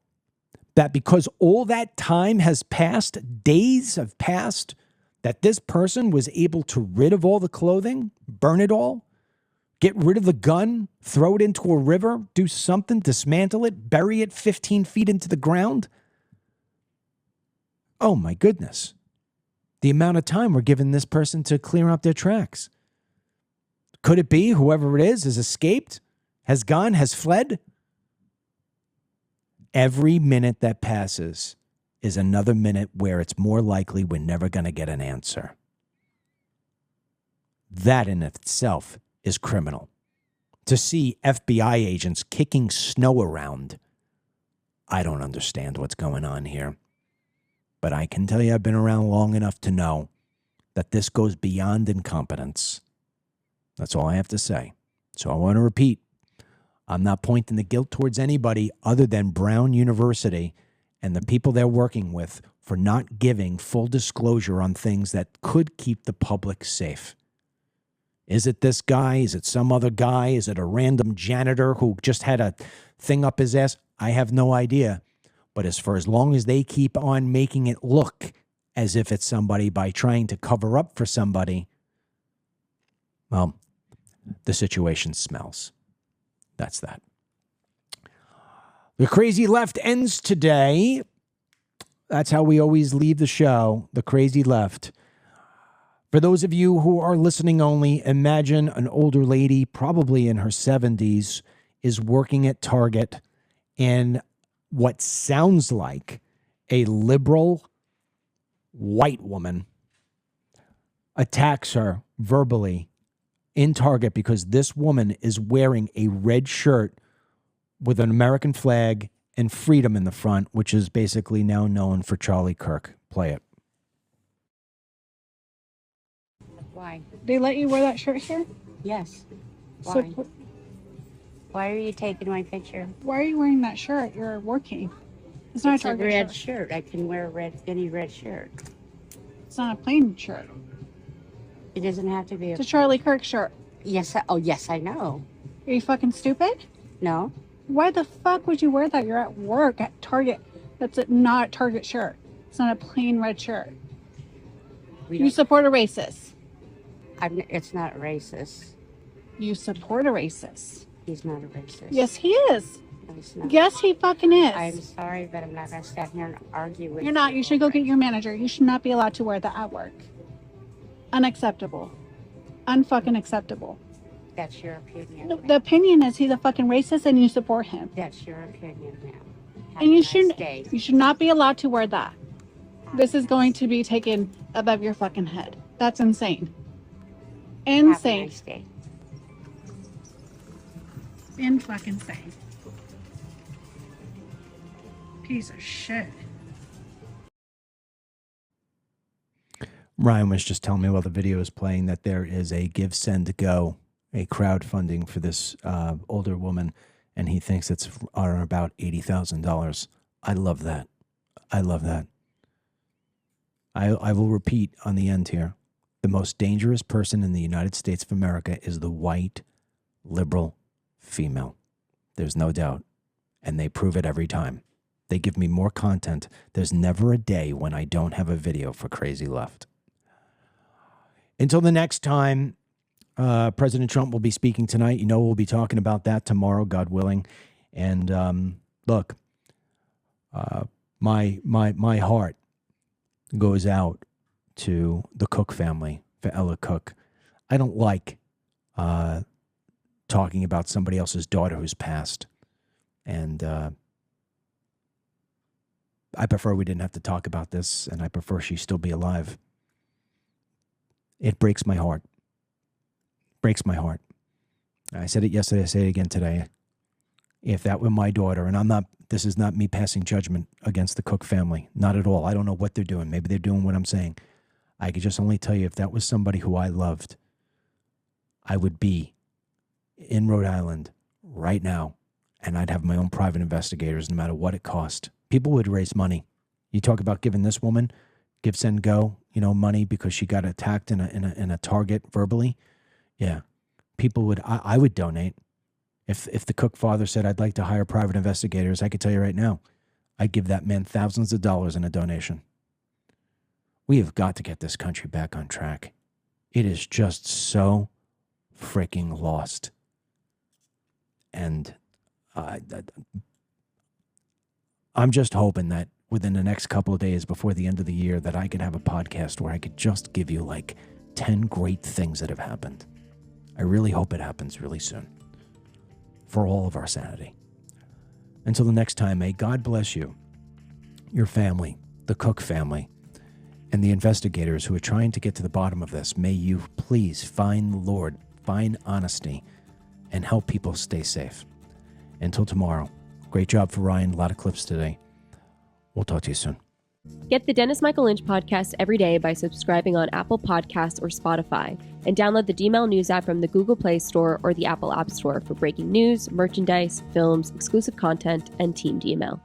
that because all that time has passed, days have passed, that this person was able to rid of all the clothing, burn it all, get rid of the gun, throw it into a river, do something, dismantle it, bury it 15 feet into the ground? Oh, my goodness. The amount of time we're giving this person to clear up their tracks. Could it be whoever it is has escaped, has gone, has fled? Every minute that passes is another minute where it's more likely we're never going to get an answer. That in itself is criminal. To see FBI agents kicking snow around, I don't understand what's going on here. But I can tell you I've been around long enough to know that this goes beyond incompetence. That's all I have to say. So I want to repeat, I'm not pointing the guilt towards anybody other than Brown University and the people they're working with for not giving full disclosure on things that could keep the public safe. Is it this guy? Is it some other guy? Is it a random janitor who just had a thing up his ass? I have no idea. But as long as they keep on making it look as if it's somebody by trying to cover up for somebody, well, the situation smells. That's that. The Crazy Left ends today. That's how we always leave the show, the Crazy Left. For those of you who are listening only, imagine an older lady, probably in her 70s, is working at Target, and what sounds like a liberal white woman attacks her verbally in Target because this woman is wearing a red shirt with an American flag and freedom in the front, which is basically now known for Charlie Kirk. Play it. Why? They let you wear that shirt here? Yes. So Why? Why are you taking my picture? why are you wearing that shirt? You're working. It's not It's a a Target red shirt. shirt. I can wear any red shirt. It's not a plain shirt. It doesn't have to be It's a Charlie Kirk shirt. Yes, I know. Are you fucking stupid? No. Why the fuck would you wear that? You're at work at Target. That's not a Target shirt. It's not a plain red shirt. You support a racist. It's not racist. You support a racist. He's not a racist. Yes, he is. No, he's not. Yes, he fucking is. I'm sorry, but I'm not going to stand here and argue with you. You're not. You should go get your manager. You should not be allowed to wear that at work. Unacceptable. Unfucking acceptable. That's your opinion. No, the opinion is he's a fucking racist and you support him. That's your opinion, ma'am. And you should not be allowed to wear that. This is going to be taken above your fucking head. That's insane. Insane. Have a nice day. In fucking insane. Piece of shit. Ryan was just telling me while the video is playing that there is a Give, Send, Go, a crowdfunding for this older woman, and he thinks it's on about $80,000. I love that. I love that. I will repeat on the end here. The most dangerous person in the United States of America is the white, liberal female. There's no doubt. And they prove it every time. They give me more content. There's never a day when I don't have a video for Crazy Left. Until the next time, President Trump will be speaking tonight. You know, we'll be talking about that tomorrow, God willing. And look, my heart goes out to the Cook family, for Ella Cook. I don't like talking about somebody else's daughter who's passed. And I prefer we didn't have to talk about this, and I prefer she still be alive. It breaks my heart. Breaks my heart. I said it yesterday, I say it again today. If that were my daughter, and this is not me passing judgment against the Cook family, not at all. I don't know what they're doing. Maybe they're doing what I'm saying. I could just only tell you if that was somebody who I loved, I would be in Rhode Island right now, and I'd have my own private investigators no matter what it cost. People would raise money. You talk about giving this woman, Give, Send, Go, money because she got attacked in a Target verbally. Yeah, people would. I would donate. If the Cook father said, I'd like to hire private investigators, I could tell you right now, I'd give that man thousands of dollars in a donation. We have got to get this country back on track. It is just so freaking lost. And I'm just hoping that within the next couple of days before the end of the year that I could have a podcast where I could just give you like 10 great things that have happened. I really hope it happens really soon. For all of our sanity. Until the next time, may God bless you, your family, the Cook family, and the investigators who are trying to get to the bottom of this. May you please find the Lord, find honesty, and help people stay safe. Until tomorrow, great job for Ryan. A lot of clips today. We'll talk to you soon. Get the Dennis Michael Lynch podcast every day by subscribing on Apple Podcasts or Spotify, and download the DML News app from the Google Play Store or the Apple App Store for breaking news, merchandise, films, exclusive content, and Team DML.